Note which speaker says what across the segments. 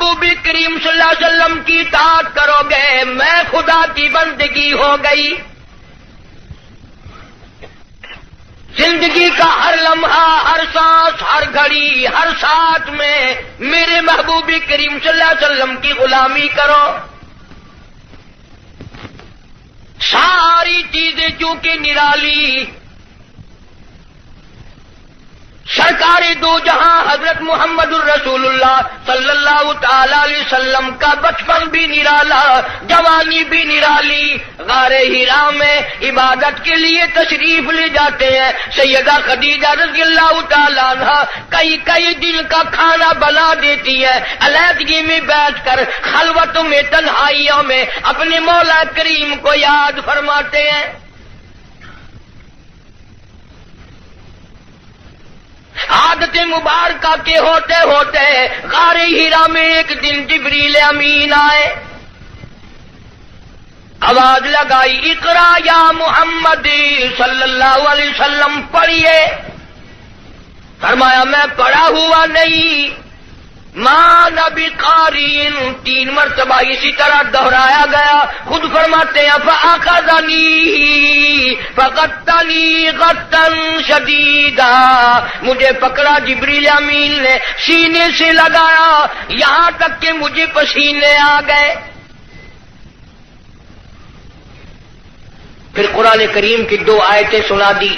Speaker 1: محبوب کریم صلی اللہ علیہ وسلم کی اطاعت کرو گے میں خدا کی بندگی ہو گئی. زندگی کا ہر لمحہ، ہر سانس، ہر گھڑی، ہر ساتھ میں میرے محبوب کریم صلی اللہ علیہ وسلم کی غلامی کرو. ساری چیزیں چونکہ نرالی، سرکار دو جہاں حضرت محمد الرسول اللہ صلی اللہ تعالی علیہ وسلم کا بچپن بھی نرالا، جوانی بھی نرالی. غار حرا میں عبادت کے لیے تشریف لے جاتے ہیں. سیدہ خدیجہ رضی اللہ تعالی عنہ کئی دن کا کھانا بنا دیتی ہے، علیحدگی میں بیٹھ کر خلوتوں میں، تنہائیوں میں اپنے مولا کریم کو یاد فرماتے ہیں. عادت مبارکہ کے ہوتے ہوتے غار حرا میں ایک دن جبریل امین آئے، آواز لگائی اقرا یا محمد صلی اللہ علیہ وسلم پڑھیے. فرمایا میں پڑھا ہوا نہیں، ماں نبی قارئ. 3 مرتبہ اسی طرح دہرایا گیا. خود فرماتے ہیں فاخذنی فغطنی غطا شدیدا، مجھے پکڑا جبریل امین نے، سینے سے لگایا یہاں تک کہ مجھے پسینے آ گئے. پھر قرآن کریم کی 2 آیتیں سنا دی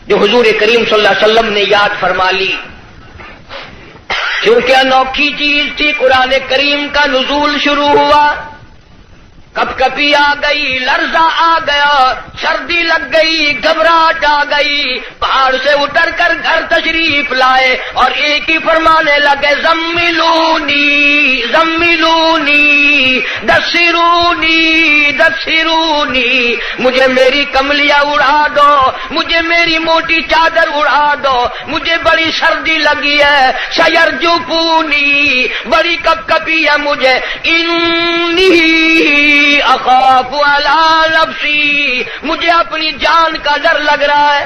Speaker 1: جو حضور کریم صلی اللہ علیہ وسلم نے یاد فرما لی. کیونکہ انوکھی چیز تھی، قرآن کریم کا نزول شروع ہوا. کپ کپی آ گئی، لرزہ آ گیا، سردی لگ گئی، گھبراہٹ آ گئی. پہاڑ سے اتر کر گھر تشریف لائے اور ایک ہی فرمانے لگے زملونی زملونی دثرونی دثرونی، مجھے میری کملیاں اڑا دو، مجھے میری موٹی چادر اڑا دو، مجھے بڑی سردی لگی ہے. سیرجفونی، بڑی کپ کپی ہے مجھے. انی اخاف علی نفسی، مجھے اپنی جان کا ڈر لگ رہا ہے.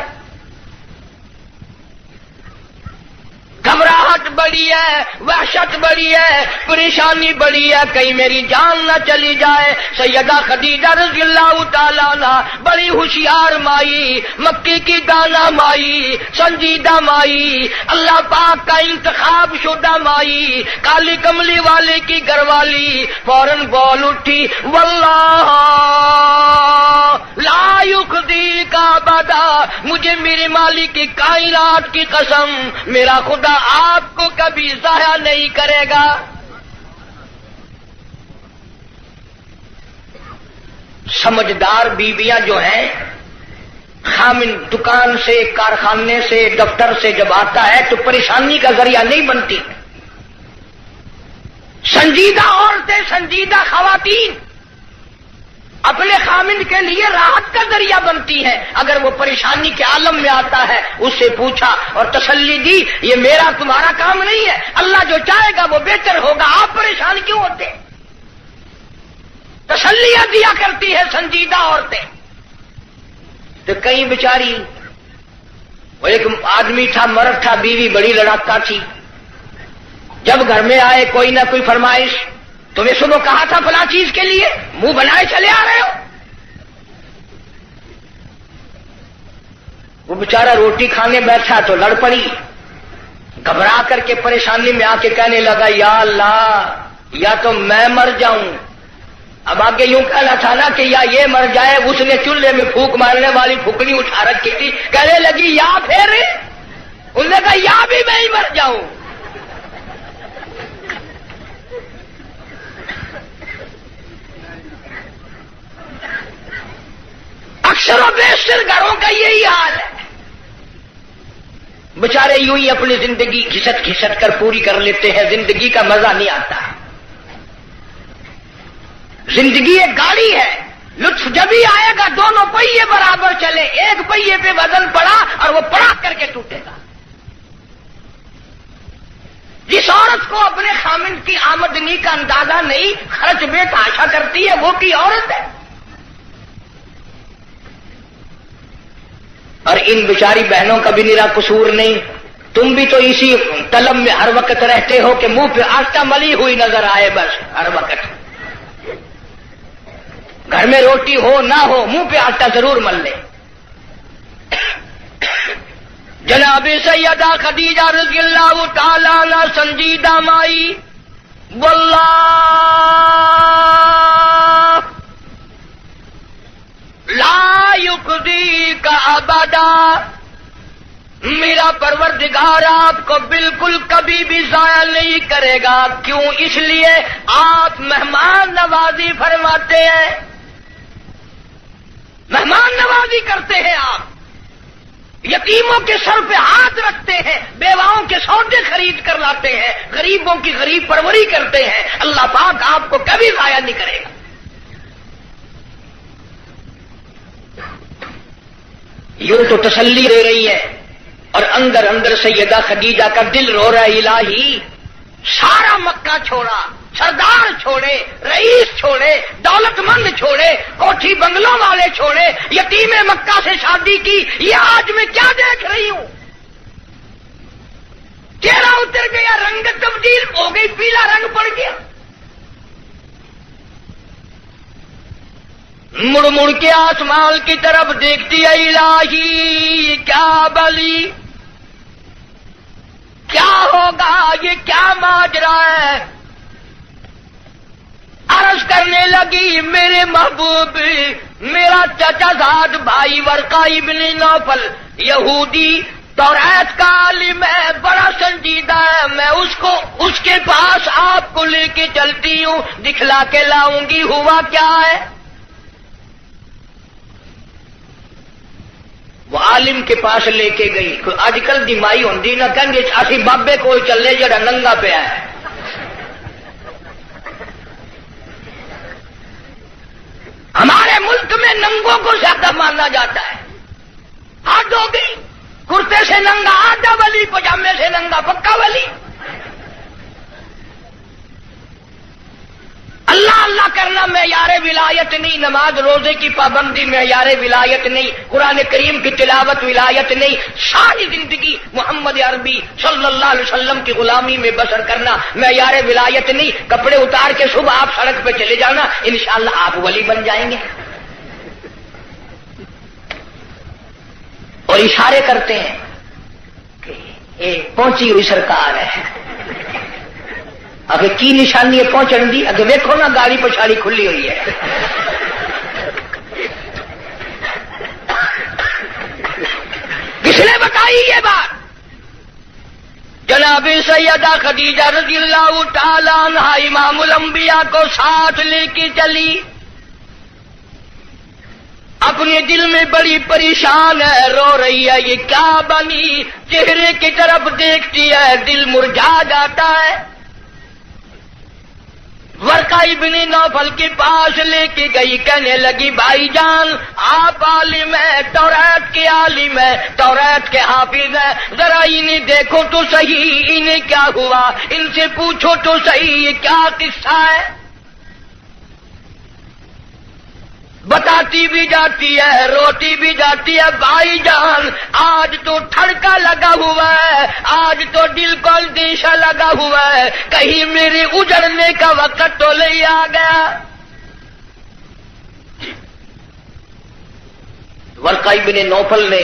Speaker 1: گھبراہٹ بڑی ہے، وحشت بڑی ہے، پریشانی بڑی ہے، کہیں میری جان نہ چلی جائے. سیدہ خدیجہ رضی اللہ تعالیٰ عنہ بڑی ہوشیار مائی، مکی کی دانا مائی، سنجیدہ مائی، اللہ پاک کا انتخاب شدہ مائی، کالی کملی والے کی گھر والی، فوراً بول اٹھی واللہ لا یخزیک ابدا، مجھے میرے مالک کی کائنات کی قسم، میرا خدا آپ کو کبھی ضائع نہیں کرے گا. سمجھدار بیویاں جو ہیں، خامن دکان سے، کارخانے سے، دفتر سے جب آتا ہے تو پریشانی کا ذریعہ نہیں بنتی. سنجیدہ عورتیں، سنجیدہ خواتین اپنے خامن کے لیے راحت کا ذریعہ بنتی ہے. اگر وہ پریشانی کے عالم میں آتا ہے اس سے پوچھا اور تسلی دی، یہ میرا تمہارا کام نہیں ہے، اللہ جو چاہے گا وہ بہتر ہوگا، آپ پریشان کیوں ہوتے؟ تسلیاں دیا کرتی ہے سنجیدہ عورتیں. تو کئی بیچاری، وہ ایک آدمی تھا، مرد تھا، بیوی بڑی لڑاکا تھی. جب گھر میں آئے کوئی نہ کوئی فرمائش، تمہیں صبح کہا تھا فلاں چیز کے لیے، منہ بنائے چلے آ رہے ہو. وہ بیچارہ روٹی کھانے بیٹھا تو لڑ پڑی، گھبرا کر کے پریشانی میں آ کے کہنے لگا یا اللہ، یا تو میں مر جاؤں. اب آگے یوں کہنا تھا نا کہ یا یہ مر جائے. اس نے چولہے میں پھونک مارنے والی پھوکنی اٹھا رکھی تھی، کہنے لگی یا پھر، انہوں نے کہا یا بھی میں ہی مر جاؤں. اکثر و بیشتر گھروں کا یہی حال ہے. بیچارے یوں ہی اپنی زندگی گھسٹ گھسٹ کر پوری کر لیتے ہیں، زندگی کا مزہ نہیں آتا. زندگی ایک گاڑی ہے، لطف جب ہی آئے گا دونوں پہیے برابر چلے. ایک پہیے پہ وزن پڑا اور وہ پڑاک کر کے ٹوٹے گا. جس عورت کو اپنے خامن کی آمدنی کا اندازہ نہیں، خرچ میں تحاشا کرتی ہے، وہ کی عورت ہے. اور ان بیچاری بہنوں کا بھی نرا قصور نہیں. تم بھی تو اسی طلب میں ہر وقت رہتے ہو کہ منہ پہ آٹا ملی ہوئی نظر آئے بس ہر وقت. گھر میں روٹی ہو نہ ہو منہ پہ آٹا ضرور مل لے. جناب سیدہ خدیجہ رضی اللہ تعالی عنہا سنجیدہ مائی واللہ لا یخزیک ابدا، میرا پروردگار آپ کو بالکل کبھی بھی ضائع نہیں کرے گا. کیوں؟ اس لیے آپ مہمان نوازی فرماتے ہیں، مہمان نوازی کرتے ہیں. آپ یتیموں کے سر پہ ہاتھ رکھتے ہیں، بیواؤں کے سودے خرید کر لاتے ہیں، غریبوں کی غریب پروری کرتے ہیں. اللہ پاک آپ کو کبھی ضائع نہیں کرے گا. یوں تو تسلی دے رہی ہے اور اندر اندر سیدہ خدیجہ کا دل رو رہا ہے، الہی سارا مکہ چھوڑا، سردار چھوڑے، رئیس چھوڑے، دولت مند چھوڑے، کوٹھی بنگلوں والے چھوڑے، یتیم مکہ سے شادی کی، یہ آج میں کیا دیکھ رہی ہوں؟ چہرہ اتر گیا، رنگت تبدیل ہو گئی، پیلا رنگ پڑ گیا. مڑ مڑ کے آسمان کی طرف دیکھتی ہے، الہی کیا بلی، کیا ہوگا، یہ کیا ماجرا ہے؟ عرض کرنے لگی، میرے محبوب، میرا چچا زاد بھائی ورقہ ابن نوفل یہودی توریت کا عالم ہے، بڑا سنجیدہ ہے، میں اس کے پاس آپ کو لے کے چلتی ہوں، دکھلا کے لاؤں گی. ہوا کیا ہے؟ وہ عالم کے پاس لے کے گئی. اج کل دی مائی ہوندی نہ کہیں اسی بابے کو چلے جڑا ننگا پیا ہے. ہمارے ملک میں ننگوں کو زیادہ مانا جاتا ہے. حد ہو گئی، کرتے سے ننگا آدھا ولی، پجامے سے ننگا پکا ولی. اللہ اللہ کرنا معیار ولایت نہیں، نماز روزے کی پابندی معیار ولایت نہیں، قرآن کریم کی تلاوت ولایت نہیں. ساری زندگی محمد عربی صلی اللہ علیہ وسلم کی غلامی میں بسر کرنا معیار ولایت نہیں. کپڑے اتار کے صبح آپ سڑک پہ چلے جانا، انشاءاللہ آپ ولی بن جائیں گے. اور اشارے کرتے ہیں کہ یہ پہنچی ہوئی سرکار ہے. اگر کی نشانی ہے پہنچن دی؟ اگر ویکھو نا گاڑی پچھاڑی کھلی ہوئی ہے. کس نے بتائی یہ بات؟ جناب سیدہ خدیجہ رضی اللہ تعالی عنہا امام الانبیاء کو ساتھ لے کے چلی. اپنے دل میں بڑی پریشان ہے، رو رہی ہے، یہ کیا بنی؟ چہرے کی طرف دیکھتی ہے، دل مرجھا جاتا ہے. ورقہ ابن نوفل کے پاس لے کے گئی، کہنے لگی، بھائی جان آپ عالم ہیں، توریت کے عالم ہیں، توریت کے حافظ ہیں، ذرا انہیں دیکھو تو صحیح، انہیں کیا ہوا، ان سے پوچھو تو صحیح، یہ کیا قصہ ہے؟ بتاتی بھی جاتی ہے، روتی بھی جاتی ہے. بھائی جان آج تو ٹھڑکا لگا ہوا ہے، آج تو دل کو اندیشہ لگا ہوا ہے، کہیں میرے اجڑنے کا وقت تو نہیں آ گیا. ورقہ ابن نوفل نے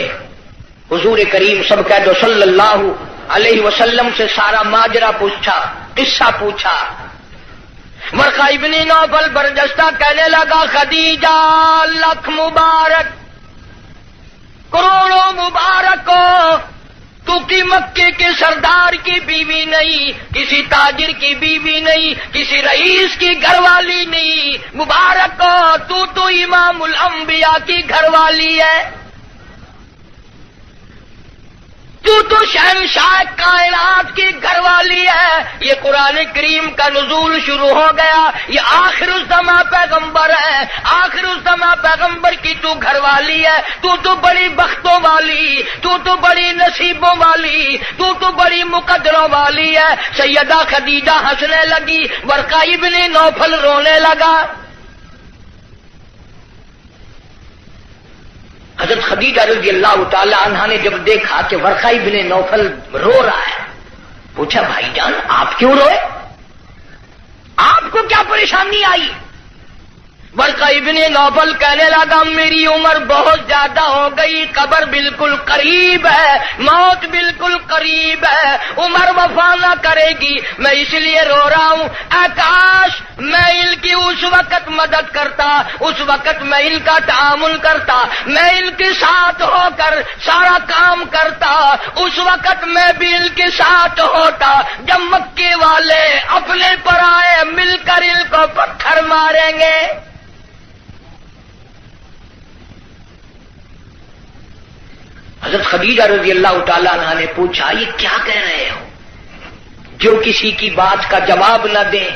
Speaker 1: حضور کریم سب کہہ دو صلی اللہ علیہ وسلم سے سارا ماجرا پوچھا، قصہ پوچھا. ورقہ ابن نوفل برجستہ کہنے لگا، خدیجہ لکھ مبارک، کروڑوں مبارک ہو، تو کی مکے کے سردار کی بیوی نہیں، کسی تاجر کی بیوی نہیں، کسی رئیس کی گھر والی نہیں. مبارک ہو، تو امام الانبیاء کی گھر والی ہے، تو شہنشاہ کائنات کی گھر والی ہے. یہ قرآن کریم کا نزول شروع ہو گیا، یہ آخر الزماں پیغمبر ہے، آخر الزماں پیغمبر کی تو گھر والی ہے. تو بڑی بختوں والی، تو بڑی نصیبوں والی، تو بڑی مقدروں والی ہے. سیدہ خدیجہ ہنسنے لگی، ورقہ ابن نوفل رونے لگا. حضرت خدیجہ رضی اللہ تعالی عنہا نے جب دیکھا کہ ورقہ ابن نوفل رو رہا ہے، پوچھا بھائی جان آپ کیوں روئے، آپ کو کیا پریشانی آئی؟ ورقہ ابن نوفل کہنے لگا میری عمر بہت زیادہ ہو گئی، قبر بالکل قریب ہے، موت بالکل قریب ہے، عمر وفا نہ کرے گی، میں اس لیے رو رہا ہوں۔ اے کاش میں ان کی اس وقت مدد کرتا، اس وقت میں ان کا تعامل کرتا، میں ان کے ساتھ ہو کر سارا کام کرتا، اس وقت میں بھی ان کے ساتھ ہوتا جب مکے والے اپنے پر آئے مل کر ان کو پتھر ماریں گے۔ حضرت خدیجہ رضی اللہ تعالیٰ عنہ نے پوچھا یہ کیا کہہ رہے ہو، جو کسی کی بات کا جواب نہ دیں،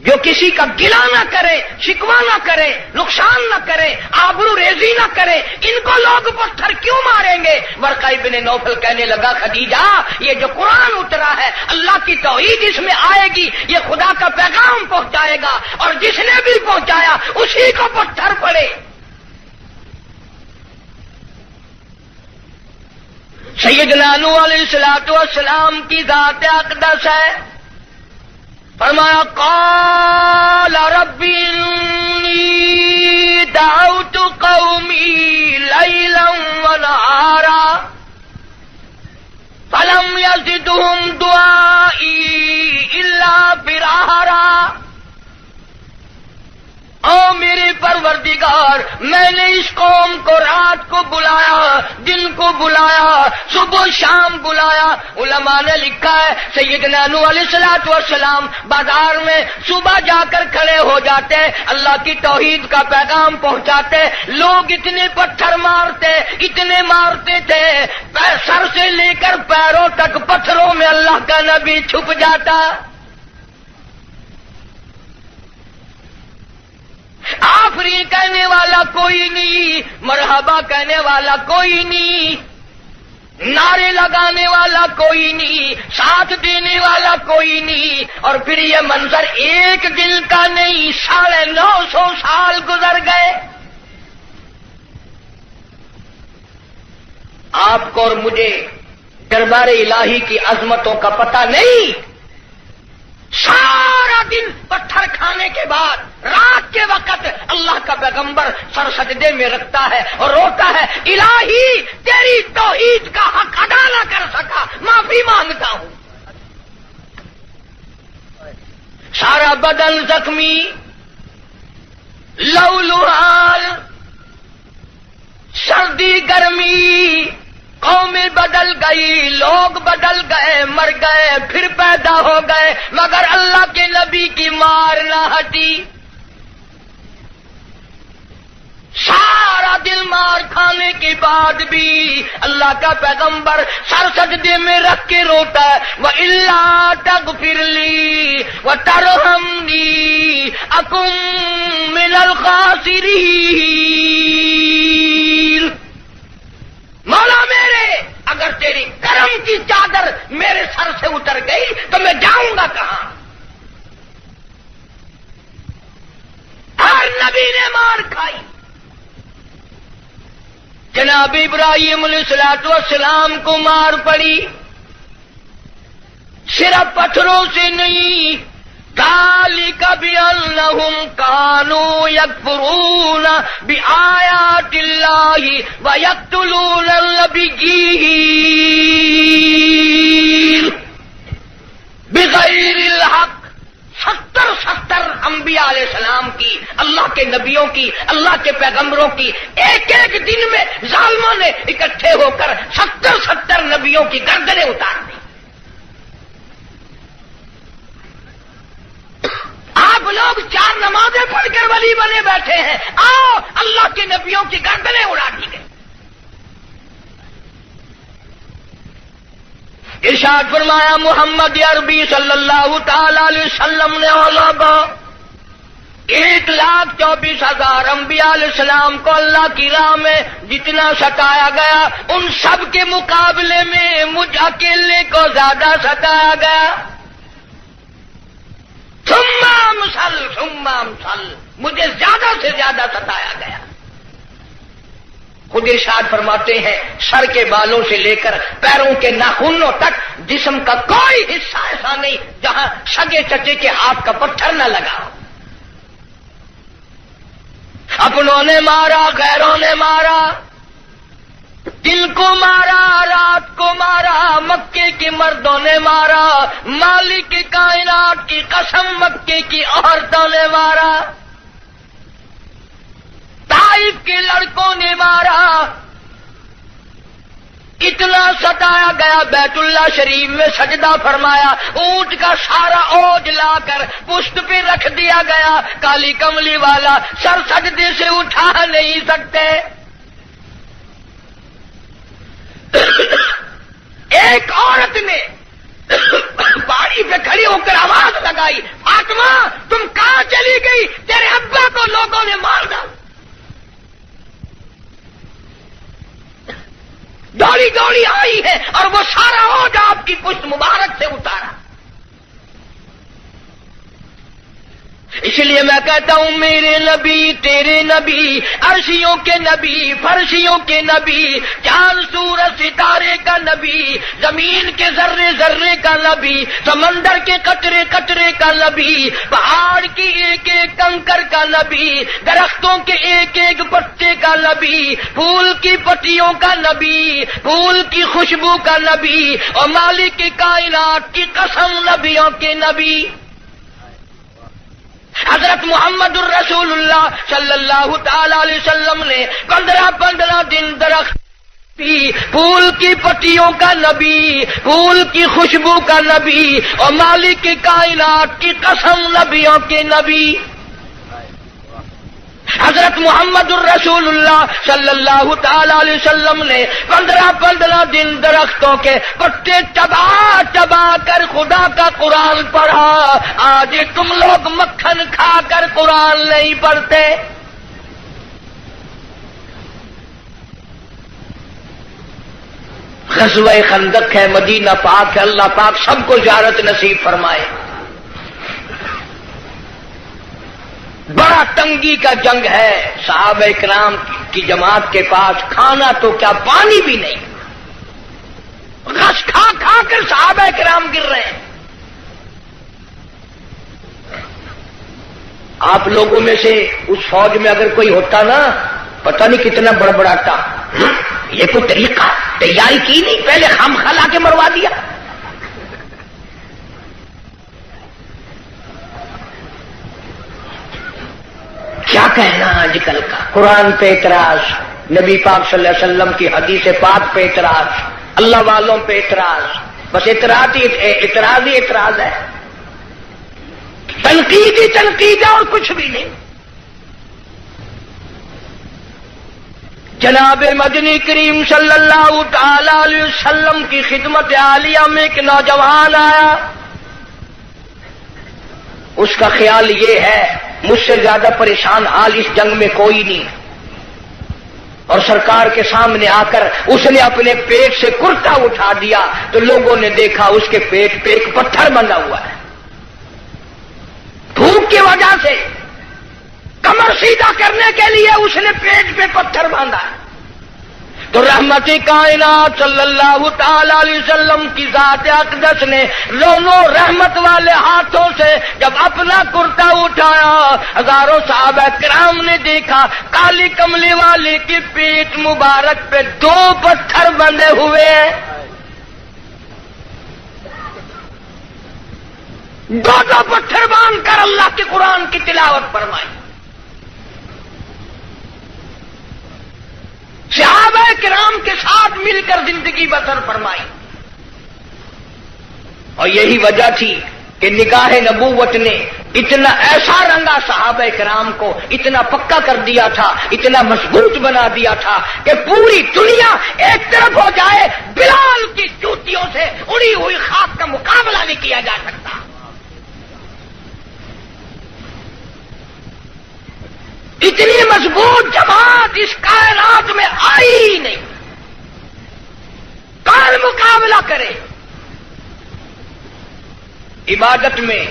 Speaker 1: جو کسی کا گلہ نہ کرے، شکوہ نہ کرے، نقصان نہ کرے، آبرو ریزی نہ کرے، ان کو لوگ پتھر کیوں ماریں گے؟ ورقہ ابن نوفل کہنے لگا خدیجہ یہ جو قرآن اترا ہے اللہ کی توحید اس میں آئے گی، یہ خدا کا پیغام پہنچائے گا، اور جس نے بھی پہنچایا اسی کو پتھر پڑے۔ سیدنا نوح علیہ الصلوۃ والسلام کی ذات اقدس ہے، فرمایا قال رب انی دعوت قومی لیلا ونہارا فلم یزدہم دعائی الا فرارا۔ او میرے پروردگار میں نے اس قوم کو رات کو بلایا، دن کو بلایا، صبح شام بلایا۔ علماء نے لکھا ہے سیدنا نوح علیہ الصلوۃ والسلام بازار میں صبح جا کر کھڑے ہو جاتے، اللہ کی توحید کا پیغام پہنچاتے، لوگ اتنے پتھر مارتے، اتنے مارتے تھے، سر سے لے کر پیروں تک پتھروں میں اللہ کا نبی چھپ جاتا۔ آفرین کہنے والا کوئی نہیں، مرحبا کہنے والا کوئی نہیں، نعرے لگانے والا کوئی نہیں، ساتھ دینے والا کوئی نہیں، اور پھر یہ منظر ایک دن کا نہیں، 950 سال گزر گئے۔ آپ کو اور مجھے دربار الہی کی عظمتوں کا پتہ نہیں۔ سارا دن پتھر کھانے کے بعد رات کے وقت اللہ کا پیغمبر سر سجدے میں رکھتا ہے اور روتا ہے الہی تیری توحید کا حق ادا نہ کر سکا، معافی مانگتا ہوں۔ سارا بدن زخمی، لہولہال، سردی گرمی، قومیں بدل گئی، لوگ بدل گئے، مر گئے، پھر پیدا ہو گئے، مگر اللہ کے نبی کی مار نہ ہٹی۔ سارا دل مار کھانے کے بعد بھی اللہ کا پیغمبر سر سجدے میں رکھ کے روتا ہے وَإِلَّا تَغْفِرْ لِي وَتَرْحَمْنِي أَكُن مِّنَ الْخَاسِرِينَ۔ مولا میرے اگر تیری کرم کی چادر میرے سر سے اتر گئی تو میں جاؤں گا کہاں؟ ہر نبی نے مار کھائی، جناب ابراہیم علیہ الصلوۃ والسلام کو مار پڑی، صرف پتھروں سے نہیں، ذالک بأنہم کانوا یکفرون بآیات اللہ ویقتلون النبیین بغیر الحق۔ 70 انبیاء علیہ السلام کی، اللہ کے نبیوں کی، اللہ کے پیغمبروں کی ایک ایک دن میں ظالموں نے اکٹھے ہو کر 70 نبیوں کی گردنیں اتار دی۔ آپ لوگ 4 نمازیں پڑھ کر ولی بنے بیٹھے ہیں، آؤ اللہ کے نبیوں کی گردنیں اڑا دی گئی۔ ارشاد فرمایا محمد عربی صلی اللہ تعالی علیہ وسلم نے 1,24,000 انبیاء علیہ السلام کو اللہ کی راہ میں جتنا ستایا گیا ان سب کے مقابلے میں مجھ اکیلے کو زیادہ ستایا گیا۔ ثم امثل مجھے زیادہ سے زیادہ ستایا گیا۔ خود ارشاد فرماتے ہیں سر کے بالوں سے لے کر پیروں کے ناخنوں تک جسم کا کوئی حصہ ایسا نہیں جہاں سگے چچے کے ہاتھ کا پتھر نہ لگا. اپنوں نے مارا، غیروں نے مارا، دن کو مارا، رات کو مارا، مکے کے مردوں نے مارا، مالک کائنات کی قسم مکے کی عورتوں نے مارا، طائف کے لڑکوں نے مارا. اتنا ستایا گیا بیت اللہ شریف میں سجدہ فرمایا، اونٹ کا سارا اوج لا کر پشت پہ رکھ دیا گیا، کالی کملی والا سر سجدے سے اٹھا نہیں سکتے. ایک عورت نے پہاڑی پہ کھڑی ہو کر آواز لگائی، فاطمہ تم کہاں چلی گئی؟ تیرے ابا کو لوگوں نے مار ڈالا. دوڑی دوڑی آئی ہے اور وہ سارا اوج آپ کی پشت مبارک سے اتارا. اس لیے میں کہتا ہوں میرے نبی، تیرے نبی، عرشیوں کے نبی، فرشیوں کے نبی، چاند سورج ستارے کا نبی، زمین کے ذرے ذرے کا نبی، سمندر کے قطرے قطرے کا نبی، پہاڑ کی ایک ایک کنکر کا نبی، درختوں کے ایک ایک پتے کا نبی، پھول کی پتیوں کا نبی، پھول کی خوشبو کا نبی، اور مالک کی کائنات کی قسم نبیوں کے نبی حضرت محمد الرسول اللہ صلی اللہ تعالی علیہ وسلم نے 15 دن درخت پھول کی پتیوں کا نبی، پھول کی خوشبو کا نبی، اور مالک کی کائنات کی قسم نبیوں کے نبی حضرت محمد الرسول اللہ صلی اللہ تعالی علیہ وسلم نے 15 دن درختوں کے پتے چبا کر خدا کا قرآن پڑھا. آج تم لوگ مکھن کھا کر قرآن نہیں پڑھتے. غزوہ خندق ہے، مدینہ پاک ہے، اللہ پاک سب کو زیارت نصیب فرمائے. بڑا تنگی کا جنگ ہے، صحابہ کرام کی جماعت کے پاس کھانا تو کیا پانی بھی نہیں، غش کھا کھا کر صحابہ کرام گر رہے ہیں. آپ لوگوں میں سے اس فوج میں اگر کوئی ہوتا نا، پتہ نہیں کتنا بڑبڑاتا، یہ کوئی طریقہ تیاری کی نہیں، پہلے خام خلا کے مروا دیا. کیا کہنا آج کل کا، قرآن پہ اعتراض، نبی پاک صلی اللہ علیہ وسلم کی حدیث پاک پہ اعتراض، اللہ والوں پہ اعتراض، بس اعتراض ہی اعتراض ہے، تنقید ہی تنقید ہے اور کچھ بھی نہیں. جناب مدنی کریم صلی اللہ تعالی علیہ وسلم کی خدمت عالیہ میں ایک نوجوان آیا. اس کا خیال یہ ہے مجھ سے زیادہ پریشان حال اس جنگ میں کوئی نہیں، اور سرکار کے سامنے آ کر اس نے اپنے پیٹ سے کرتا اٹھا دیا تو لوگوں نے دیکھا اس کے پیٹ پہ ایک پتھر بندھا ہوا ہے. بھوک کی وجہ سے کمر سیدھا کرنے کے لیے اس نے پیٹ پہ پتھر باندھا. تو رحمت کائنات صلی اللہ تعالی علیہ وسلم کی ذات اقدس نے دونوں رحمت والے ہاتھوں سے جب اپنا کرتا اٹھایا، ہزاروں صحابہ کرام نے دیکھا کالی کملی والے کی پیٹ مبارک پہ 2 پتھر بندھے ہوئے ہیں. 2 پتھر باندھ کر اللہ کے قرآن کی تلاوت فرمائی. صحابہ کرام کے ساتھ مل کر زندگی بسر فرمائی. اور یہی وجہ تھی کہ نگاہ نبوت نے اتنا ایسا رنگا صحابہ کرام کو، اتنا پکا کر دیا تھا، اتنا مضبوط بنا دیا تھا کہ پوری دنیا ایک طرف ہو جائے، بلال کی جوتیوں سے اڑی ہوئی خاک کا مقابلہ نہیں کیا جا سکتا. اتنی مضبوط جماعت اس کائنات میں آئی ہی نہیں. کون مقابلہ کرے؟ عبادت میں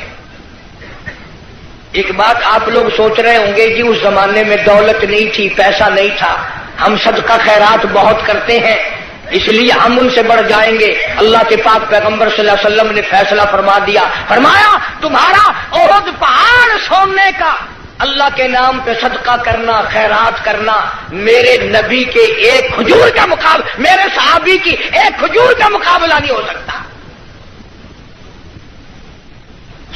Speaker 1: ایک بات آپ لوگ سوچ رہے ہوں گے جی اس زمانے میں دولت نہیں تھی، پیسہ نہیں تھا. ہم صدقہ خیرات بہت کرتے ہیں، اس لیے ہم ان سے بڑھ جائیں گے۔ اللہ کے پاک پیغمبر صلی اللہ علیہ وسلم نے فیصلہ فرما دیا، فرمایا تمہارا احد پہاڑ سوننے کا اللہ کے نام پہ صدقہ کرنا، خیرات کرنا، میرے نبی کے ایک کھجور کا مقابلہ، میرے صحابی کی ایک کھجور کا مقابلہ نہیں ہو سکتا۔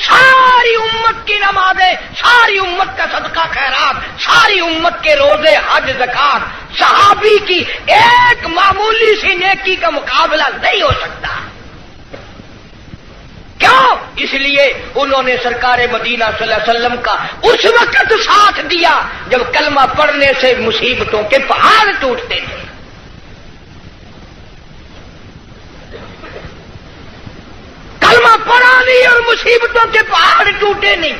Speaker 1: ساری امت کی نمازیں، ساری امت کا صدقہ خیرات، ساری امت کے روزے، حج، زکات، صحابی کی ایک معمولی سی نیکی کا مقابلہ نہیں ہو سکتا۔ کیوں؟ اس لیے انہوں نے سرکار مدینہ صلی اللہ علیہ وسلم کا اس وقت ساتھ دیا جب کلمہ پڑھنے سے مصیبتوں کے پہاڑ ٹوٹتے تھے۔ کلمہ پڑھا نہیں اور مصیبتوں کے پہاڑ ٹوٹے نہیں۔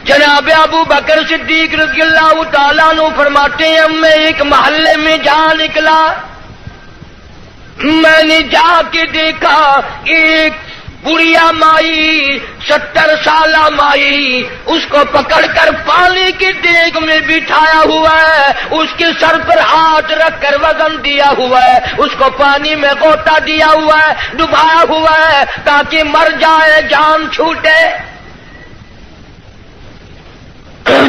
Speaker 1: جناب ابو بکر صدیق رضی اللہ تعالیٰ عنہ فرماتے ہیں میں ایک محلے میں جا نکلا، میں نے جا کے دیکھا ایک بڑھیا مائی، 70 سالہ مائی، اس کو پکڑ کر پانی کی دیگ میں بٹھایا ہوا ہے، اس کے سر پر ہاتھ رکھ کر وزن دیا ہوا ہے، اس کو پانی میں غوطہ دیا ہوا ہے، ڈبایا ہوا ہے تاکہ مر جائے، جان چھوٹے۔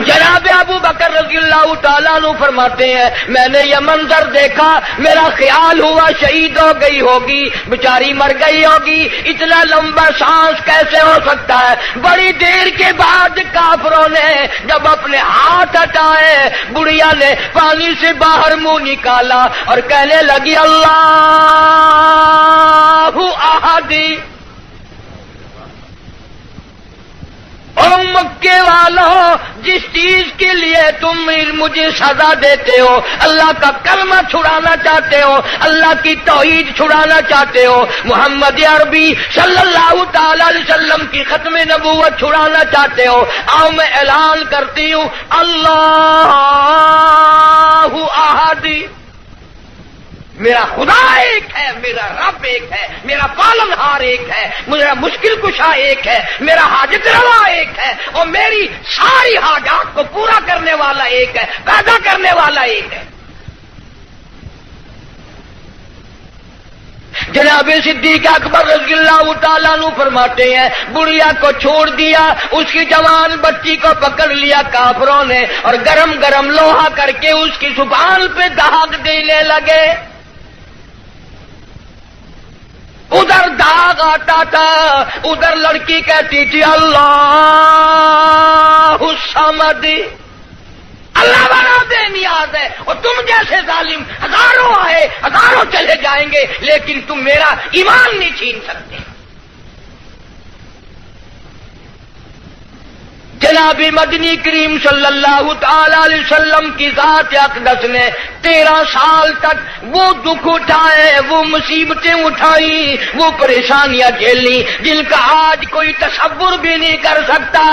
Speaker 1: جناب ابو بکر رضی اللہ تعالیٰ عنہ فرماتے ہیں میں نے یہ منظر دیکھا، میرا خیال ہوا شہید ہو گئی ہوگی، بیچاری مر گئی ہوگی، اتنا لمبا سانس کیسے ہو سکتا ہے؟ بڑی دیر کے بعد کافروں نے جب اپنے ہاتھ ہٹائے، بڑھیا نے پانی سے باہر منہ نکالا اور کہنے لگی اللہ احد۔ او مکے والوں، جس چیز کے لیے تم مجھے سزا دیتے ہو، اللہ کا کلمہ چھڑانا چاہتے ہو، اللہ کی توحید چھڑانا چاہتے ہو، محمد عربی صلی اللہ تعالی علیہ وسلم کی ختم نبوت چھڑانا چاہتے ہو، آؤ میں اعلان کرتی ہوں اللہ احد۔ میرا خدا ایک ہے، میرا رب ایک ہے، میرا پالنہار ایک ہے، میرا مشکل کشا ایک ہے، میرا حاجت روا ایک ہے، اور میری ساری حاجات کو پورا کرنے والا ایک ہے، پیدا کرنے والا ایک ہے۔ جناب صدیق اکبر رضی اللہ تعالیٰ عنہ فرماتے ہیں بڑھیا کو چھوڑ دیا، اس کی جوان بچی کو پکڑ لیا کافروں نے اور گرم گرم لوہا کر کے اس کی زبان پہ داغ دینے لگے۔ ادھر داغ آتا تھا، ادھر لڑکی کہتی تھی اللہ الصمد، اللہ بنا بے نیاز ہے، اور تم جیسے ظالم ہزاروں آئے ہزاروں چلے جائیں گے لیکن تم میرا ایمان نہیں چھین سکتے۔ جناب مدنی کریم صلی اللہ تعالی علیہ وسلم کی ذات اقدس نے 13 سال تک وہ دکھ اٹھائے، وہ مصیبتیں اٹھائیں، وہ پریشانیاں جھیلی جن کا آج کوئی تصور بھی نہیں کر سکتا۔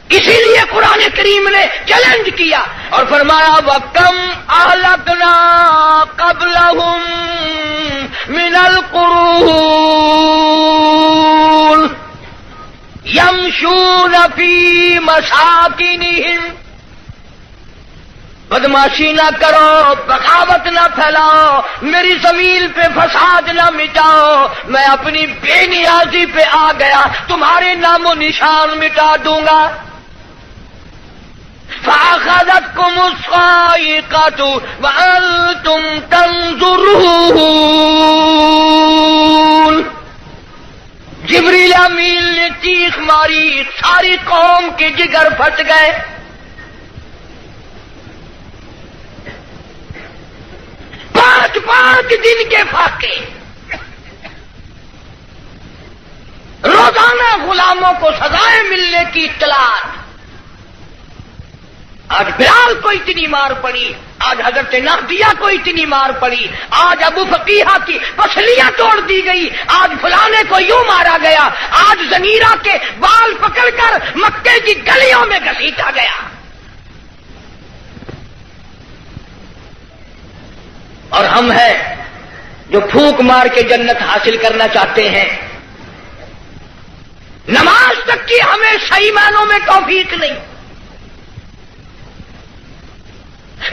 Speaker 1: اسی لیے قرآن کریم نے چیلنج کیا اور فرمایا وَكَمْ أَهْلَكْنَا قَبْلَهُمْ مِنَ الْقُرُونِ يَمْشُونَ فِي مَسَاكِنِهِمْ۔ بدماشی نہ کرو، بغاوت نہ پھیلاؤ، میری زمین پہ فساد نہ مٹاؤ، میں اپنی بے نیازی پہ آ گیا، تمہارے نام و نشان مٹا دوں گا۔ فَأَخَذَتْكُمُ الصَّاعِقَةُ وَأَنْتُمْ تَنْظُرُونَ۔ جبریل امین نے چیخ ماری، ساری قوم کے جگر پھٹ گئے۔ پانچ دن کے فاقے، روزانہ غلاموں کو سزائیں ملنے کی اطلاع۔ آج بلال کو اتنی مار پڑی، آج حضرت نافیہ کو اتنی مار پڑی، آج ابو فقیہ کی پسلیاں توڑ دی گئی، آج فلانے کو یوں مارا گیا، آج زنیرہ کے بال پکڑ کر مکے کی گلیوں میں گھسیٹا گیا۔ اور ہم ہیں جو پھونک مار کے جنت حاصل کرنا چاہتے ہیں، نماز تک کہ ہمیں صحیح معنوں میں توفیق نہیں۔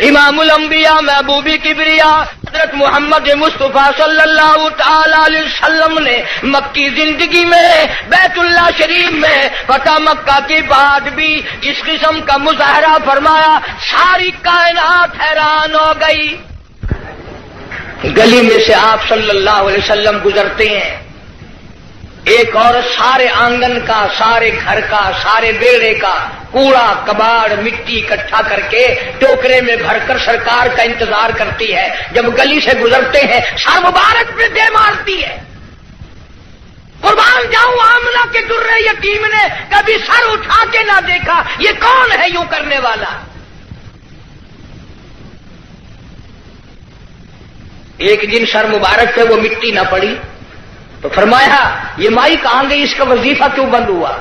Speaker 1: امام الانبیاء محبوب کبریا حضرت محمد مصطفیٰ صلی اللہ تعالی علیہ وسلم نے مکی زندگی میں بیت اللہ شریف میں فتح مکہ کے بعد بھی اس قسم کا مظاہرہ فرمایا، ساری کائنات حیران ہو گئی۔ گلی میں سے آپ صلی اللہ علیہ وسلم گزرتے ہیں، ایک عورت سارے آنگن کا، سارے گھر کا، سارے بیڑے کا کوڑا کباڑ مٹی اکٹھا کر کے ٹوکرے میں بھر کر سرکار کا انتظار کرتی ہے۔ جب گلی سے گزرتے ہیں سر مبارک پہ دے مارتی ہے۔ قربان جاؤں آمنہ کے درے یتیم نے کبھی سر اٹھا کے نہ دیکھا، یہ کون ہے یوں کرنے والا؟ ایک دن سر مبارک پہ وہ مٹی نہ پڑی تو فرمایا یہ مائی کہاں گئی، اس کا وظیفہ کیوں بند ہوا؟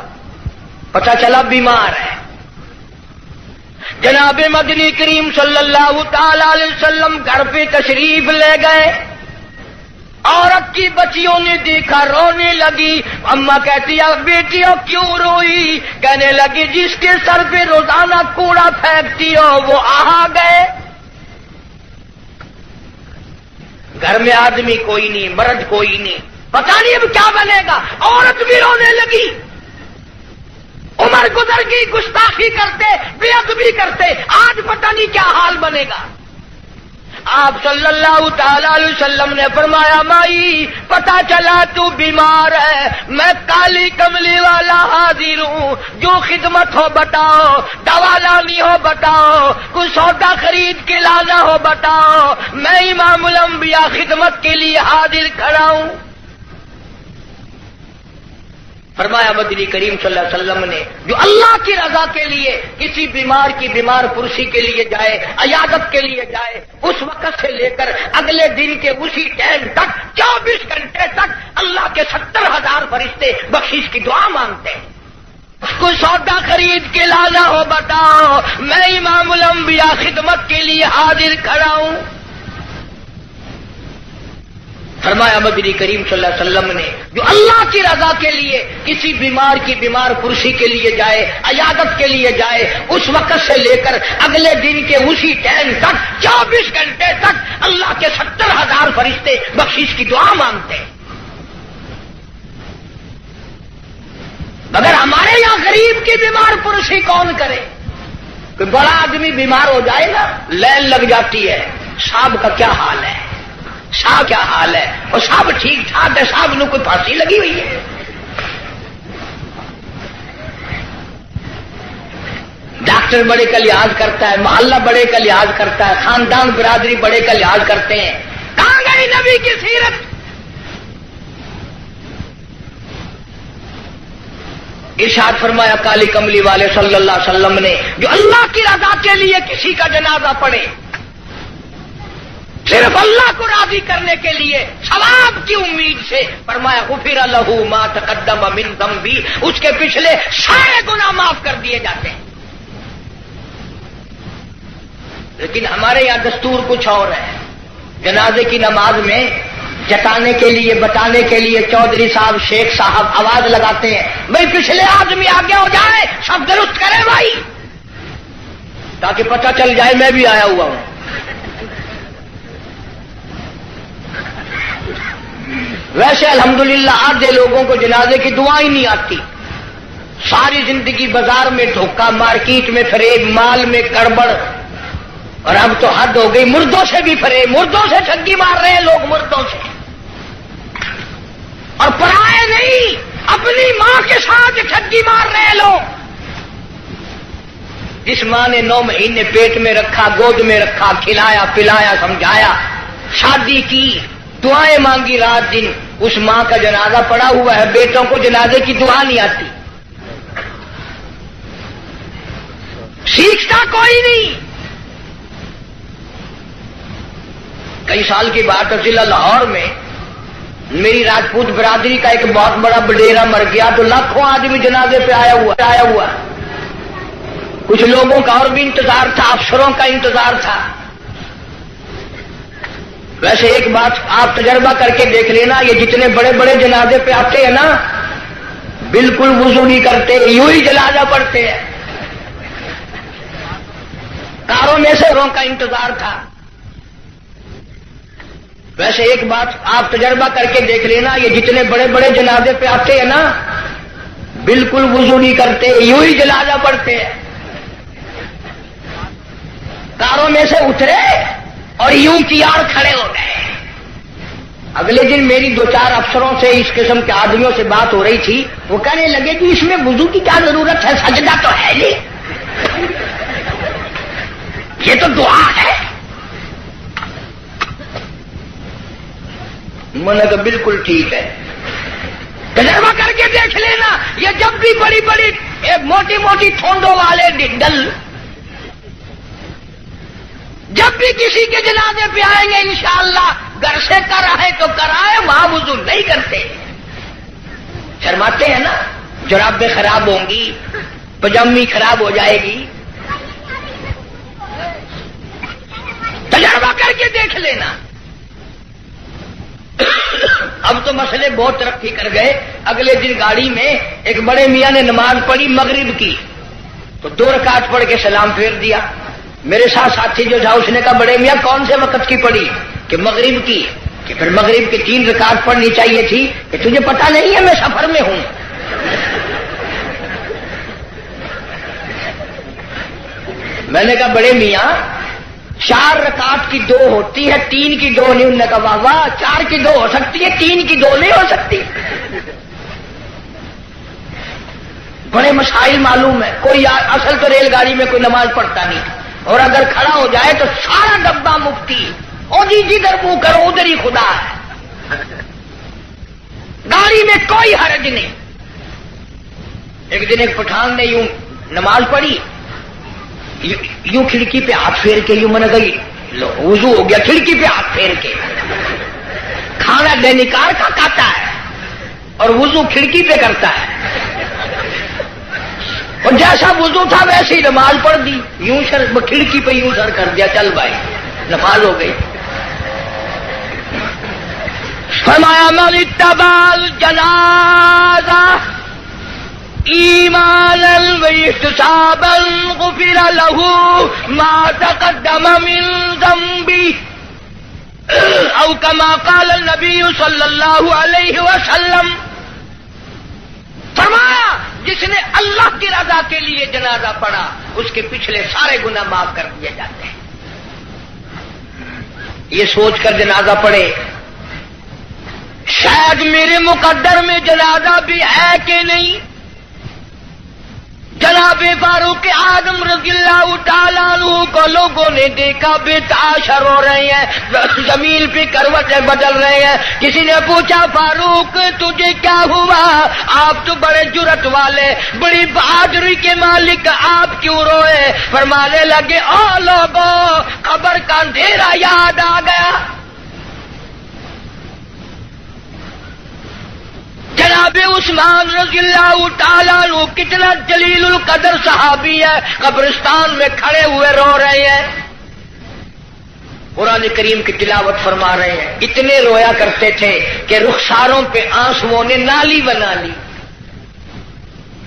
Speaker 1: پتہ چلا بیمار ہے۔ جناب مدنی کریم صلی اللہ تعالی علیہ وسلم گھر پہ تشریف لے گئے، عورت کی بچیوں نے دیکھا رونے لگی۔ اماں کہتی ہے بیٹیوں کیوں روئی؟ کہنے لگی جس کے سر پہ روزانہ کوڑا پھینکتی ہو وہ آ گئے۔ گھر میں آدمی کوئی نہیں، مرد کوئی نہیں، پتہ نہیں اب کیا بنے گا۔ عورت بھی رونے لگی۔ عمر گزر گئی، گستاخی کرتے، بے ادبی کرتے، آج پتہ نہیں کیا حال بنے گا۔ آپ صلی اللہ تعالی علیہ وسلم نے فرمایا مائی پتہ چلا تو بیمار ہے، میں کالی کملی والا حاضر ہوں، جو خدمت ہو بتاؤ، دوا لانی ہو بتاؤ، کوئی سودا خرید کے لانا ہو بتاؤ، میں امام الانبیاء خدمت کے لیے حاضر کھڑا ہوں۔ فرمایا مدنی کریم صلی اللہ علیہ وسلم نے جو اللہ کی رضا کے لیے کسی بیمار کی بیمار پرسی کے لیے جائے، عیادت کے لیے جائے، اس وقت سے لے کر اگلے دن کے اسی ٹائم تک 24 گھنٹے تک اللہ کے 70,000 فرشتے بخشش کی دعا مانگتے ہیں۔ کوئی سودا خرید کے لانا ہو بتاؤ، میں امام الانبیاء خدمت کے لیے حاضر کھڑا ہوں۔ فرمایا مدنی کریم صلی اللہ علیہ وسلم نے جو اللہ کی رضا کے لیے کسی بیمار کی بیمار پرسی کے لیے جائے، عیادت کے لیے جائے، اس وقت سے لے کر اگلے دن کے اسی ٹائم تک 24 گھنٹے تک اللہ کے 70,000 فرشتے بخشش کی دعا مانگتے ہیں۔ مگر ہمارے یہاں غریب کی بیمار پرسی کون کرے؟ کوئی بڑا آدمی بیمار ہو جائے نا لائن لگ جاتی ہے، صاحب کا کیا حال ہے، صاحب کیا حال ہے، اور صاحب ٹھیک ٹھاک ہے، صاحب نے کوئی پھانسی لگی ہوئی ہے۔ ڈاکٹر بڑے کا لحاظ کرتا ہے، محلہ بڑے کا لحاظ کرتا ہے، خاندان برادری بڑے کا لحاظ کرتے ہیں۔ کہاں گئی نبی کی سیرت؟ ارشاد فرمایا کالی کملی والے صلی اللہ علیہ وسلم نے جو اللہ کی رضا کے لیے کسی کا جنازہ پڑھے، صرف اللہ کو راضی کرنے کے لیے ثواب کی امید سے، فرمایا غفر لہ ما تقدم من ذنبی، اس کے پچھلے سارے گناہ معاف کر دیے جاتے ہیں۔ لیکن ہمارے یہاں دستور کچھ اور ہے۔ جنازے کی نماز میں جتانے کے لیے بتانے کے لیے چودھری صاحب شیخ صاحب آواز لگاتے ہیں بھائی پچھلے آدمی آگے ہو جائے، سب درست کرے بھائی، تاکہ پتہ چل جائے میں بھی آیا ہوا ہوں۔ ویسے الحمدللہ آدھے لوگوں کو جنازے کی دعا ہی نہیں آتی، ساری زندگی بازار میں دھوکہ، مارکیٹ میں فریب، مال میں گڑبڑ، اور اب تو حد ہو گئی، مردوں سے بھی فریب، مردوں سے ٹھگی مار رہے ہیں لوگ، مردوں سے، اور پرائے نہیں اپنی ماں کے ساتھ ٹھگی مار رہے ہیں لوگ۔ جس ماں نے 9 مہینے پیٹ میں رکھا، گود میں رکھا، کھلایا پلایا سمجھایا، شادی کی، دعائیں مانگی رات دن، اس ماں کا جنازہ پڑا ہوا ہے، بیٹوں کو جنازے کی دعا نہیں آتی، سیکھتا کوئی نہیں۔ کئی سال کی بات ہے، ضلع لاہور میں میری راجپوت برادری کا ایک بہت بڑا بڈیرا مر گیا تو لاکھوں آدمی جنازے پہ آیا ہوا، کچھ لوگوں کا اور بھی انتظار تھا، افسروں کا انتظار تھا۔ ویسے ایک بات آپ تجربہ کر کے دیکھ لینا، یہ جتنے بڑے بڑے جنازے پہ آتے ہیں نا، بالکل وضو نہیں کرتے، یوں ہی جنازہ پڑھتے ہیں. کاروں میں سے کا انتظار تھا. ویسے ایک بات آپ تجربہ کر کے دیکھ لینا، یہ جتنے بڑے بڑے جنازے پہ آتے ہیں نا، بالکل وضو نہیں کرتے، یوں ہی جنازہ پڑھتے ہیں. کاروں میں سے اترے اور یوں کیار کھڑے ہو گئے. اگلے دن میری 2-4 افسروں سے اس قسم کے آدمیوں سے بات ہو رہی تھی. وہ کہنے لگے کہ اس میں وضو کی کیا ضرورت ہے، سجدہ تو ہے نہیں، یہ تو دعا ہے. میں نے کہا بالکل ٹھیک ہے، تجربہ کر کے دیکھ لینا. یہ جب بھی بڑی بڑی موٹی موٹی ٹھونڈوں والے ڈل جب بھی کسی کے جنازے پہ آئیں گے انشاءاللہ گھر سے کرائے تو کرائے، وہاں وضو نہیں کرتے. شرماتے ہیں نا، جرابیں خراب ہوں گی، پجامی خراب ہو جائے گی. تجربہ کر کے دیکھ لینا. اب تو مسئلے بہت ترقی کر گئے. اگلے دن گاڑی میں ایک بڑے میاں نے نماز پڑھی مغرب کی، تو 2 رکعت پڑھ کے سلام پھیر دیا. میرے ساتھ ساتھی جو تھا اس نے کہا بڑے میاں کون سے وقت کی پڑھی؟ کہ مغرب کی. کہ پھر مغرب کی 3 رکعت پڑھنی چاہیے تھی. کہ تجھے پتا نہیں ہے میں سفر میں ہوں. میں نے کہا بڑے میاں 4 رکعت کی 2 ہوتی ہے، 3 کی 2 نہیں. انہوں نے کہا واہ واہ، 4 کی 2 ہو سکتی ہے، 3 کی 2 نہیں ہو سکتی. بڑے مسائل معلوم ہے. کوئی اصل تو ریل گاڑی میں کوئی نماز پڑھتا نہیں، اور اگر کھڑا ہو جائے تو سارا ڈبہ مفتی، اور جدھر منہ کرو ادھر ہی خدا ہے. گاڑی میں کوئی حرج نہیں. ایک دن ایک پٹھان نے یوں نماز پڑھی، یوں کھڑکی پہ ہاتھ پھیر کے، یوں میں نے کہا وضو ہو گیا، کھڑکی پہ ہاتھ پھیر کے. کھانا دینکار کا کھاتا ہے اور وضو کھڑکی پہ کرتا ہے. اور جیسا وضو تھا ویسے ہی نماز پڑھ دی. یوں کھڑکی پہ یوں سر کر دیا، چل بھائی نماز ہو گئی. فرمایا من اتبع الجنازہ ایمانا واحتسابا غفر له ما تقدم من ذنبه او كما قال النبي صلی اللہ علیہ وسلم. فرمایا جس نے اللہ کی رضا کے لیے جنازہ پڑھا اس کے پچھلے سارے گناہ معاف کر دیے جاتے ہیں. یہ سوچ کر جنازہ پڑھے شاید میرے مقدر میں جنازہ بھی ہے کہ نہیں. جناب فاروق اعظم رضی اللہ تعالیٰ عنہ کو لوگوں نے دیکھا بے تاشر ہو رہے ہیں، زمین پہ کروٹیں بدل رہے ہیں. کسی نے پوچھا فاروق تجھے کیا ہوا؟ آپ تو بڑے جرت والے، بڑی بہادری کے مالک، آپ کیوں روئے؟ فرمانے لگے او لوگوں، قبر کا اندھیرا یاد آ گیا. جناب عثمان رضی اللہ تعالیٰ عنہ کتنا جلیل القدر صحابی ہے، قبرستان میں کھڑے ہوئے رو رہے ہیں، قرآن کریم کی تلاوت فرما رہے ہیں. اتنے رویا کرتے تھے کہ رخساروں پہ آنسوؤں نے نالی بنا لی.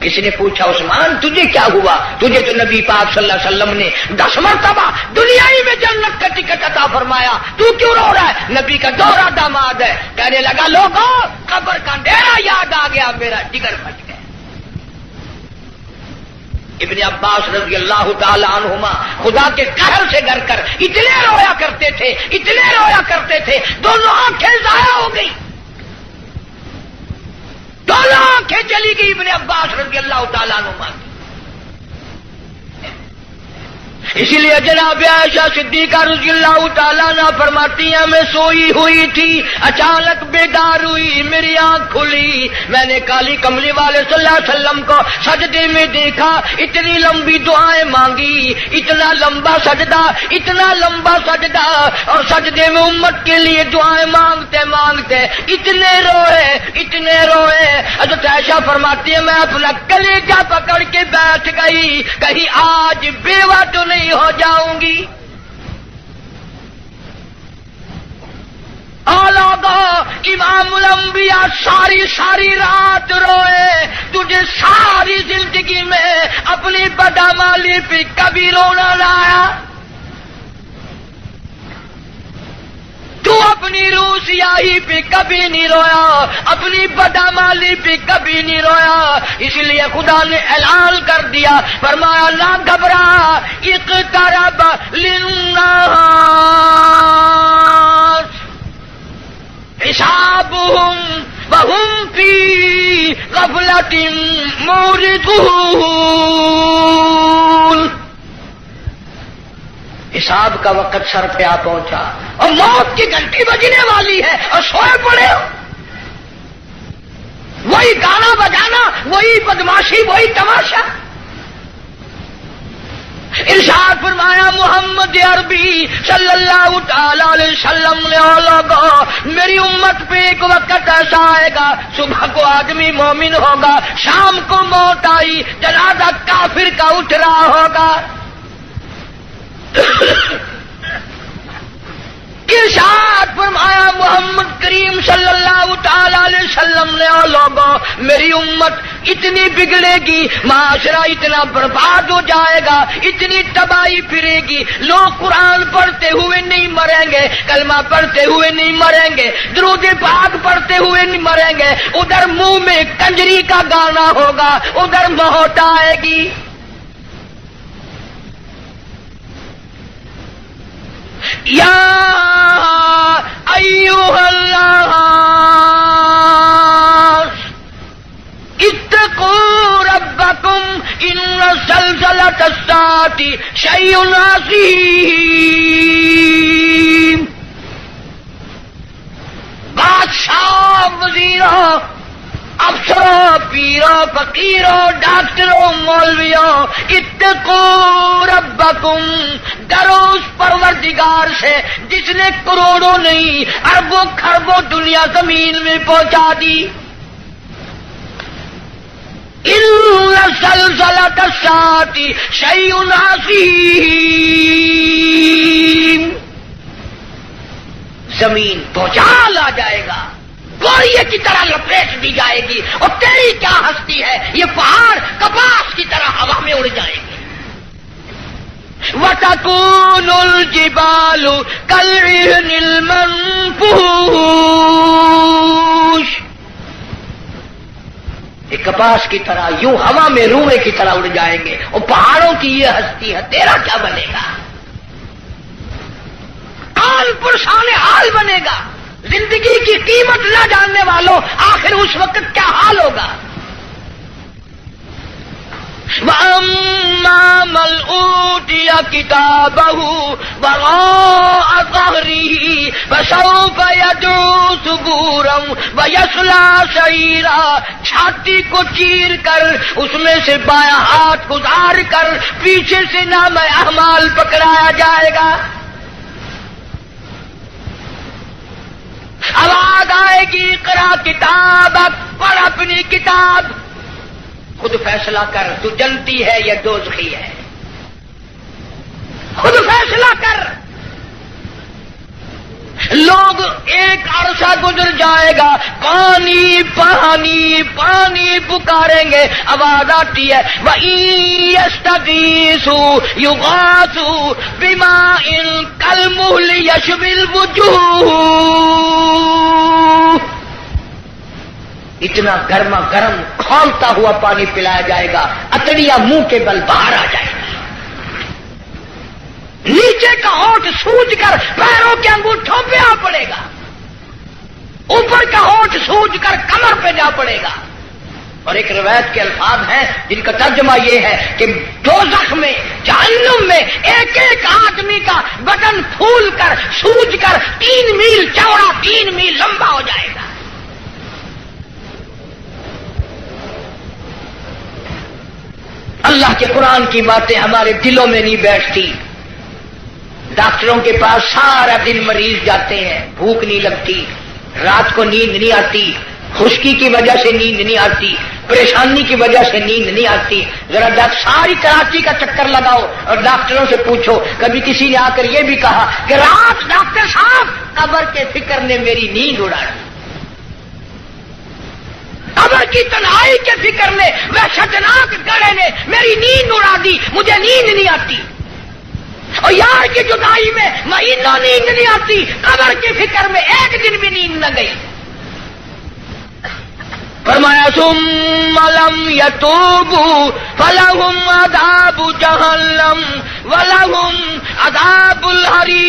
Speaker 1: کسی نے پوچھا عثمان تجھے کیا ہوا؟ تجھے تو نبی پاک صلی اللہ علیہ وسلم نے 10 مرتبہ دنیائی میں جنت کا ٹکٹ عطا فرمایا، تو کیوں رو رہا ہے؟ نبی کا دوہرا داماد ہے. کہنے لگا لوگوں قبر کا اندھیرا یاد آ گیا، میرا جگر پھٹ گیا. ابن عباس رضی اللہ تعالی عنہما خدا کے قہر سے ڈر کر اتنے رویا کرتے تھے، اتنے رویا کرتے تھے، دونوں آنکھیں ضائع ہو گئی، دونوں آنکھیں چلی گئی ابن عباس رضی اللہ تعالیٰ عنہ. اسی لیے جناب عائشہ صدیقہ رضی اللہ تعالیٰ عنہ فرماتی ہیں میں سوئی ہوئی تھی، اچانک بیدار ہوئی، میری آنکھ کھلی، میں نے کالی کملی والے صلی اللہ علیہ وسلم کو سجدے میں دیکھا، اتنی لمبی دعائیں مانگی، اتنا لمبا سجدہ، اتنا لمبا سجدہ، اور سجدے میں امت کے لیے دعائیں مانگتے مانگتے اتنے روئے، اتنے روئے. حضرت عائشہ فرماتی ہے میں اپنا کلیجہ پکڑ کے بیٹھ گئی، کہیں آج بیوہ تو نہیں ہو جاؤں گی. اور لوگوں امام الانبیاء ساری رات روئے، تجھے ساری زندگی میں اپنی بدعمالی پہ کبھی رونا نہ آیا؟ تو اپنی روح سیاہی پہ کبھی نہیں رویا، اپنی بدعمالی پہ کبھی نہیں رویا، اس لیے خدا نے اعلان کر دیا، فرمایا نہ گھبرا، اقترب للناس حسابهم وهم فی غفلۃ معرضون۔ حساب کا وقت سر پہ آ پہنچا اور موت کی گھنٹی بجنے والی ہے اور سوئے پڑے ہو، وہی گانا بجانا، وہی بدماشی، وہی تماشا۔ ارشاد فرمایا محمد عربی صلی اللہ تعالی علیہ وسلم نے لوگوں، میری امت پہ ایک وقت ایسا آئے گا، صبح کو آدمی مومن ہوگا، شام کو موت آئی، جنازہ کافر کا اٹھ رہا ہوگا۔ ارشاد فرمایا محمد کریم صلی اللہ تعالی علیہ وسلم نے لوگوں، میری امت اتنی بگڑے گی، معاشرہ اتنا برباد ہو جائے گا، اتنی تباہی پھرے گی، لوگ قرآن پڑھتے ہوئے نہیں مریں گے، کلمہ پڑھتے ہوئے نہیں مریں گے، درود پاک پڑھتے ہوئے نہیں مریں گے، ادھر منہ میں کنجری کا گانا ہوگا، ادھر موت آئے گی۔ یا ایھا الناس اتقوا ربکم ان زلزلۃ الساعۃ شیء عظیم۔ بادشاہ، وزیروں، افسروں، پیروں، فقیروں، ڈاکٹروں، مولویوں، اتقوا ربکم، ڈرو اس پروردگار سے جس نے کروڑوں نہیں اربوں خربوں دنیا زمین میں پہنچا دی۔ ان زلزلۃ الساعۃ شیء عظیم، زمین بھوچال آ جائے گا، گوریے کی طرح لپیٹ دی جائے گی، اور تیری کیا ہستی ہے، یہ پہاڑ کپاس کی طرح ہوا میں اڑ جائیں گے۔ وَتَكُونُ الْجِبَالُ كَالْعِهْنِ الْمَنفُوشِ، یہ کپاس کی طرح یوں ہوا میں روئے کی طرح اڑ جائیں گے، اور پہاڑوں کی یہ ہستی ہے، تیرا کیا بنے گا؟ حال پرسان حال بنے گا۔ زندگی کی قیمت نہ جاننے والوں، آخر اس وقت کیا حال ہوگا؟ وَأَمَّا مَنْ أُوتِيَ كِتَابَهُ وَرَاءَ ظَهْرِهِ فَسَوْفَ يَدْعُو ثُبُورًا وَيَصْلَىٰ سَعِيرًا، چھاتی کو چیر کر اس میں سے بایاں ہاتھ گزار کر پیچھے سے نام اعمال پکڑایا جائے گا۔ آواز آئے گی اقرا کتابک، پڑھ اپنی کتاب، خود فیصلہ کر، تو جنتی ہے یا دوزخی ہے، خود فیصلہ کر۔ لوگ ایک عرصہ گزر جائے گا، پانی پانی پانی پکاریں گے، آواز آتی ہے وَإِن يَسْتَغِيثُوا يُغَاثُوا بِمَاءٍ كَالْمُهْلِ يَشْوِي الْوُجُوهَ، اتنا گرما گرم کھولتا ہوا پانی پلایا جائے گا، اتڑیاں منہ کے بل باہر آ جائے گا، نیچے کا ہونٹ سوج کر پیروں کے انگوٹھوں پہ آ پڑے گا، اوپر کا ہونٹ سوج کر کمر پہ جا پڑے گا۔ اور ایک روایت کے الفاظ ہیں جن کا ترجمہ یہ ہے کہ دوزخ میں، جہنم میں ایک ایک آدمی کا بدن پھول کر سوج کر 3 میل چوڑا 3 میل لمبا ہو جائے گا۔ اللہ کے قرآن کی باتیں ہمارے دلوں میں نہیں بیٹھتی۔ ڈاکٹروں کے پاس سارا دن مریض جاتے ہیں، بھوک نہیں لگتی، رات کو نیند نہیں آتی، خشکی کی وجہ سے نیند نہیں آتی، پریشانی کی وجہ سے نیند نہیں آتی۔ ذرا ساری کراچی کا چکر لگاؤ اور ڈاکٹروں سے پوچھو، کبھی کسی نے آ کر یہ بھی کہا کہ رات ڈاکٹر صاحب قبر کے فکر نے میری نیند اڑا دی۔ قبر کی تنہائی کے فکر میں وحشتناک گڑھے نے میری نیند اڑا دی، مجھے نیند نہیں آتی، اور یار کی جدائی میں مہینوں نیند نہیں آتی، قبر کی فکر میں ایک دن بھی نیند نہ گئی۔ فرمایا ثم لم يتوبوا فلهم عذاب جہنم ولهم عذاب الحریق،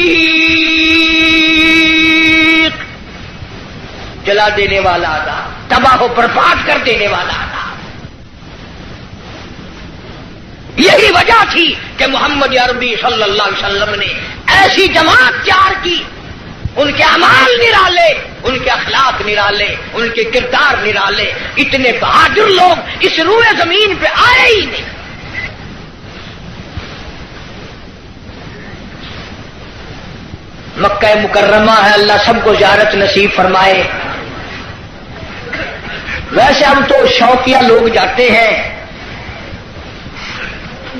Speaker 1: جلا دینے والا عذاب، تباہ و برباد کر دینے والا عذاب۔ یہی وجہ تھی کہ محمد عربی صلی اللہ علیہ وسلم نے ایسی جماعت تیار کی، ان کے اعمال نرالے، ان کے اخلاق نرالے، ان کے کردار نرالے، اتنے بہادر لوگ اس روئے زمین پہ آئے ہی نہیں۔ مکہ مکرمہ ہے، اللہ سب کو زیارت نصیب فرمائے۔ ویسے ہم تو شوقیہ لوگ جاتے ہیں۔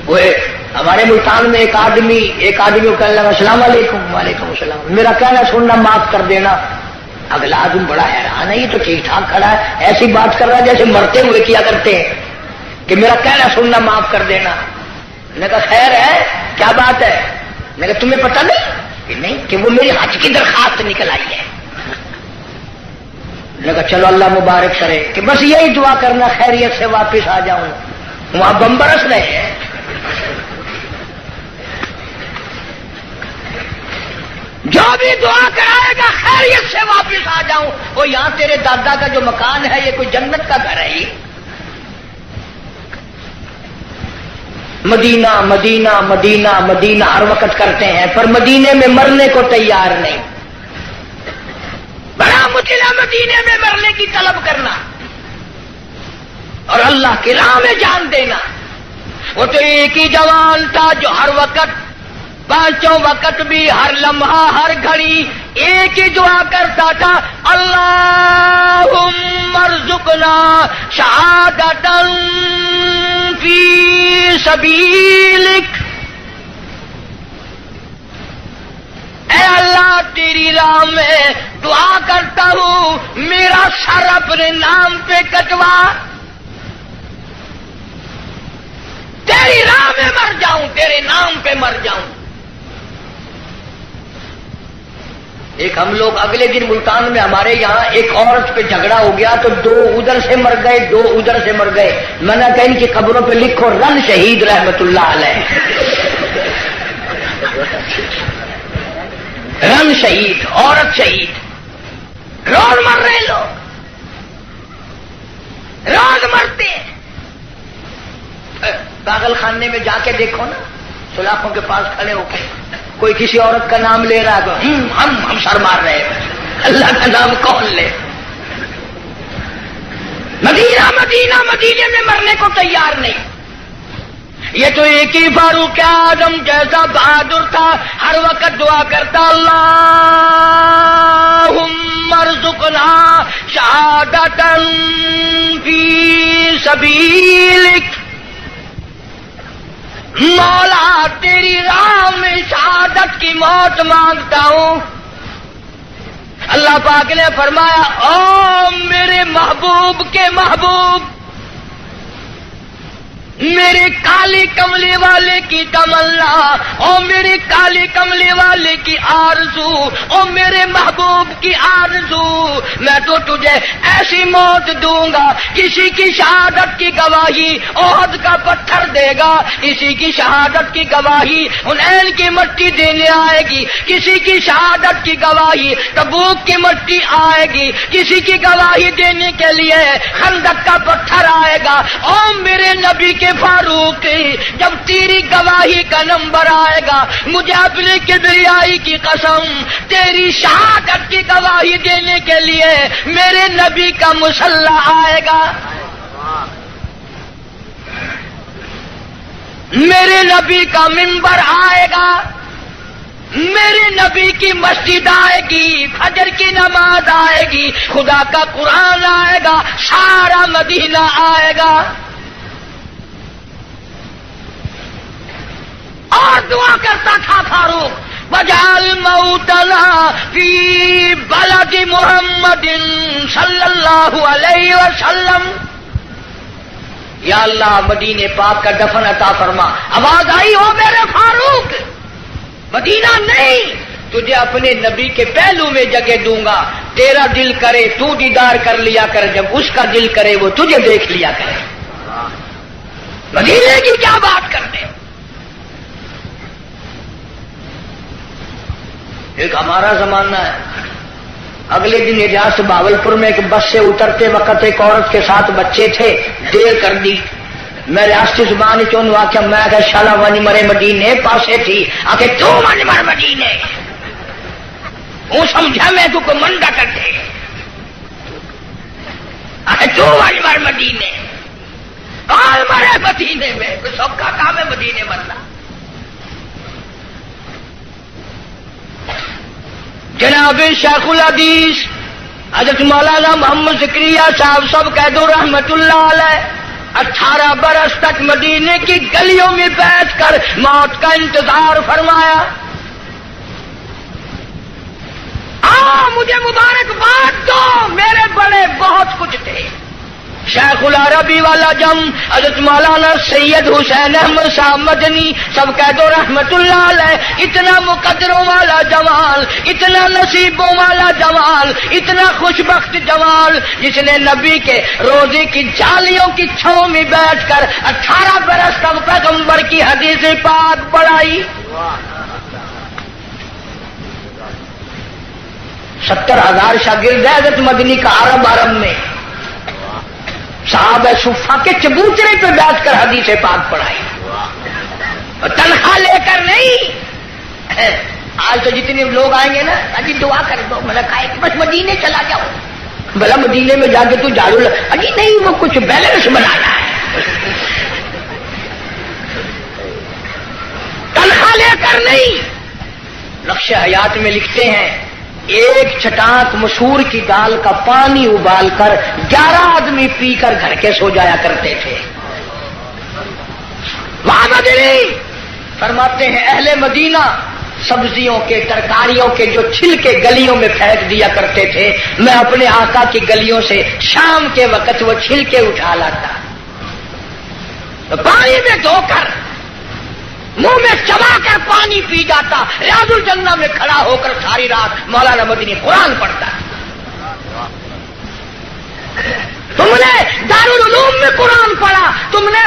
Speaker 1: وہ ہمارے ملتان میں ایک آدمی کو کہنے لگا السلام علیکم، وعلیکم السلام، میرا کہنا سننا معاف کر دینا۔ اگلا آدمی بڑا حیران ہے، یہ تو ٹھیک ٹھاک کھڑا ہے، ایسی بات کر رہا ہے جیسے مرتے ہوئے کیا کرتے ہیں کہ میرا کہنا سننا معاف کر دینا۔ میں نے کہا خیر ہے، کیا بات ہے؟ میں نے کہا تمہیں پتہ نہیں کہ نہیں کہ وہ میری حج کی درخواست نکل آئی ہے۔ میں نے کہا چلو اللہ مبارک کرے، کہ بس یہی دعا کرنا خیریت سے واپس آ جاؤں۔ وہاں بم برس رہے ہیں۔ جو بھی دعا کرائے گا خیریت سے واپس آ جاؤں۔ وہ یہاں تیرے دادا کا جو مکان ہے یہ کوئی جنت کا گھر ہے؟ مدینہ مدینہ مدینہ مدینہ ہر وقت کرتے ہیں، پر مدینے میں مرنے کو تیار نہیں۔ بڑا مشکل ہے مدینے میں مرنے کی طلب کرنا اور اللہ کی راہ میں جان دینا۔ وہ تو ایک ہی جوان تھا جو ہر وقت، پانچوں وقت بھی، ہر لمحہ ہر گھڑی ایک ہی دعا کرتا تھا، اللہم ارزقنا شہادۃ فی سبیلک۔ اے اللہ تیری راہ میں دعا کرتا ہوں میرا سر اپنے نام پہ کٹوا، تیری راہ میں مر جاؤں، تیرے نام پہ مر جاؤں۔ ایک ہم لوگ اگلے دن ملتان میں ہمارے یہاں ایک عورت پہ جھگڑا ہو گیا تو 2 ادھر سے مر گئے، 2 ادھر سے مر گئے۔ میں نے کہا ان کی قبروں پہ لکھو رن شہید رحمت اللہ علیہ، رن شہید، عورت شہید۔ روز مر رہے لوگ، روز مرتے ہیں۔ پاگل خانے میں جا کے دیکھو نا، سلاخوں کے پاس کھڑے ہو کے کوئی کسی عورت کا نام لے رہا ہے تو ہم سر مار رہے ہیں، اللہ کا نام کون لے؟ مدینہ مدینہ مدینے میں مرنے کو تیار نہیں۔ یہ تو ایک ہی فاروق اعظم جیسا بہادر تھا، ہر وقت دعا کرتا اللہم ارزقنا شہادۃ فی سبیلک، مولا تیری راہ میں شہادت کی موت مانگتا ہوں۔ اللہ پاک نے فرمایا او میرے محبوب کے محبوب، میرے کالے کملے والے کی تمنا، او میرے کالے کملے والے کی آرزو، او میرے محبوب کی آرزو، میں تو تجھے ایسی موت دوں گا، کسی کی شہادت کی گواہی احد کا پتھر دے گا، کسی کی شہادت کی گواہی حنین کی مٹی دینے آئے گی، کسی کی شہادت کی گواہی تبوک کی مٹی آئے گی، کسی کی گواہی دینے کے لیے خندق کا پتھر آئے گا۔ او میرے نبی کے فاروق، جب تیری گواہی کا نمبر آئے گا، مجھے اپنے کبریائی کی قسم تیری شہادت کی گواہی دینے کے لیے میرے نبی کا مسلح آئے گا، میرے نبی کا منبر آئے گا، میرے نبی کی مسجد آئے گی، فجر کی نماز آئے گی، خدا کا قرآن آئے گا، سارا مدینہ آئے گا۔ اور دعا کرتا تھا فاروق وجعل موتنا فی بلد امت محمد صلی اللہ علیہ وسلم، یا اللہ مدینے پاک کا دفن عطا فرما۔ آواز آئی ہو میرے فاروق، مدینہ نہیں، تجھے اپنے نبی کے پہلو میں جگہ دوں گا، تیرا دل کرے تو دیدار کر لیا کر، جب اس کا دل کرے وہ تجھے دیکھ لیا کرے۔ مدینے کی کیا بات کرتے ہو؟ ایک ہمارا زمانہ ہے، اگلے دن اجاز بھاولپور میں ایک بس سے اترتے وقت ایک عورت کے ساتھ بچے تھے، دیر کر دی، میں ریاستی زبان چون واقعہ میں کہ شالا ونج مرے مدینے پاسے تھی، آکے تو ونج مر مدینے، وہ سمجھا میں تو کو منڈا کرتے، آکے تو ونج مر مدینے، کال مرے مدینے میں، کوئی سب کا کام ہے مدینے مرنا۔ جناب شیخ الحدیث حضرت مولانا محمد زکریا صاحب سب قید رحمت اللہ علیہ 18 برس تک مدینے کی گلیوں میں بیٹھ کر موت کا انتظار فرمایا۔ مجھے مبارکباد دو، میرے بڑے بہت کچھ تھے، شیخ العربی والا جم، حضرت مولانا سید حسین احمد صاحب مدنی سب قید رحمت اللہ علیہ، اتنا مقدروں والا جمال، اتنا نصیبوں والا جمال، اتنا خوشبخت جمال، جس نے نبی کے روزے کی جالیوں کی چھاؤں میں بیٹھ کر 18 برس تک پیغمبر کی حدیث پاک پڑھائی۔ 70,000 شاگرد ہے حضرت مدنی کا عرب میں، صحابہ صفا کے چبوترے پہ بیٹھ کر حدیث پاک پڑھائی، اور تنخواہ لے کر نہیں۔ آج تو جتنے لوگ آئیں گے نا، اجی دعا کر دو، میں نے کہا کہ بس مدینے چلا جاؤ، بھلا مدینے میں جا کے تو جھاڑو اجی نہیں، وہ کچھ بیلنس بنانا ہے، تنخواہ لے کر نہیں۔ نقش حیات میں لکھتے ہیں ایک چٹاک مسور کی دال کا پانی ابال کر 11 آدمی پی کر گھر کے سو جایا کرتے تھے۔ وہاں مدنی فرماتے ہیں اہل مدینہ سبزیوں کے ترکاریوں کے جو چھلکے گلیوں میں پھینک دیا کرتے تھے، میں اپنے آقا کی گلیوں سے شام کے وقت وہ چھلکے اٹھا لاتا، پانی میں دھو کر منہ میں چبا کر پانی پی جاتا، ریاض الجنہ میں کھڑا ہو کر ساری رات مولانا مدنی قرآن پڑھتا۔ تم نے دارالعلوم میں قرآن پڑھا، تم نے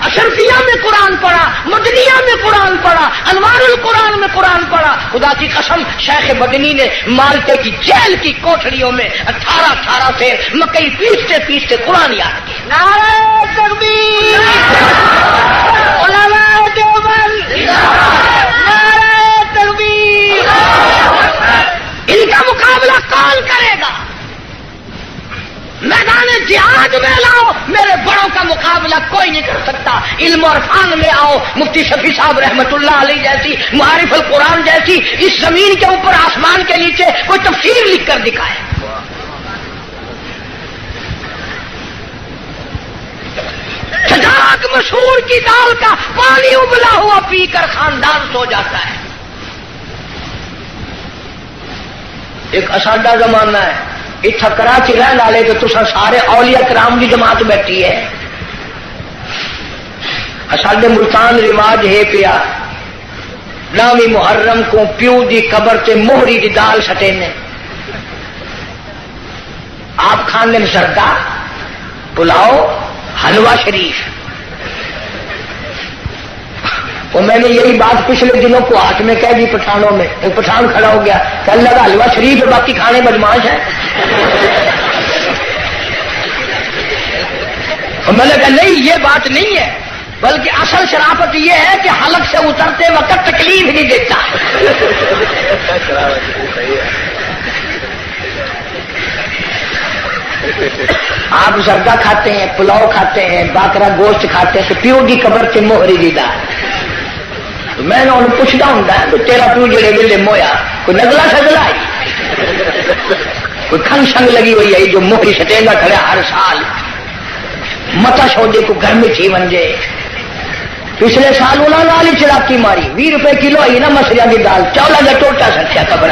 Speaker 1: اشرفیہ میں قرآن پڑھا، مدنیہ میں قرآن پڑھا، انوار القرآن میں قرآن پڑھا۔ خدا کی قسم شیخ مدنی نے مالٹے کی جیل کی کوٹھریوں میں 18 سے مکئی پیستے پیستے قرآن یاد کیا۔ نعرہ تکبیر، علماء دیوبند، نعرہ تکبیر۔ ان کا مقابلہ کون کرے گا؟ میدان جہاد میں لاؤ، میرے بڑوں کا مقابلہ کوئی نہیں کر سکتا۔ علم اور فن میں آؤ، مفتی شفیع صاحب رحمت اللہ علیہ جیسی، معارف القرآن جیسی، اس زمین کے اوپر آسمان کے نیچے کوئی تفسیر لکھ کر دکھائے۔ چٹاک مسور کی دال کا پانی ابلا ہوا پی کر خاندان سو جاتا ہے۔ ایک اساڈا زمانہ ہے، اتنا کراچی رہن والے تو تسا سارے اولیاء کرام کی جماعت بیٹھی ہے۔ ساڈے ملتان رواج ہے پیا، نامی محرم کو پیو دی قبر تے موہری دی دال سٹے نے، آپ کھانے میں سردا پلاؤ حلوہ شریف۔ اور میں نے یہی بات پچھلے دنوں کو ہاتھ میں کہہ دی پٹھانوں میں، ایک پٹھان کھڑا ہو گیا کہ اللہ کا حلوہ شریف ہے، باقی کھانے بدماش ہے۔ اور میں نے کہا نہیں، یہ بات نہیں ہے، بلکہ اصل شرافت یہ ہے کہ حلق سے اترتے وقت تکلیف نہیں دیتا۔ آپ زردہ کھاتے ہیں، پلاؤ کھاتے ہیں، باکرا گوشت کھاتے ہیں، تو پیو کی قبر سے موہری دی دال۔ میں نے انہوں پوچھتا ہوں تو تیرا پیو جڑے ویلے مویا کوئی نگلا سگلا ہے، کوئی کھنگ شنگ لگی ہوئی ہے جو موہری سٹینگا کھڑا ہر سال متا سودے کو گھر میں تھی ونجے۔ پچھلے سال انہوں نے چڑاکی ماری، 20 روپے کلو آئی نا مسریاں کی دال، چولا کا ٹوٹا سچا قبر۔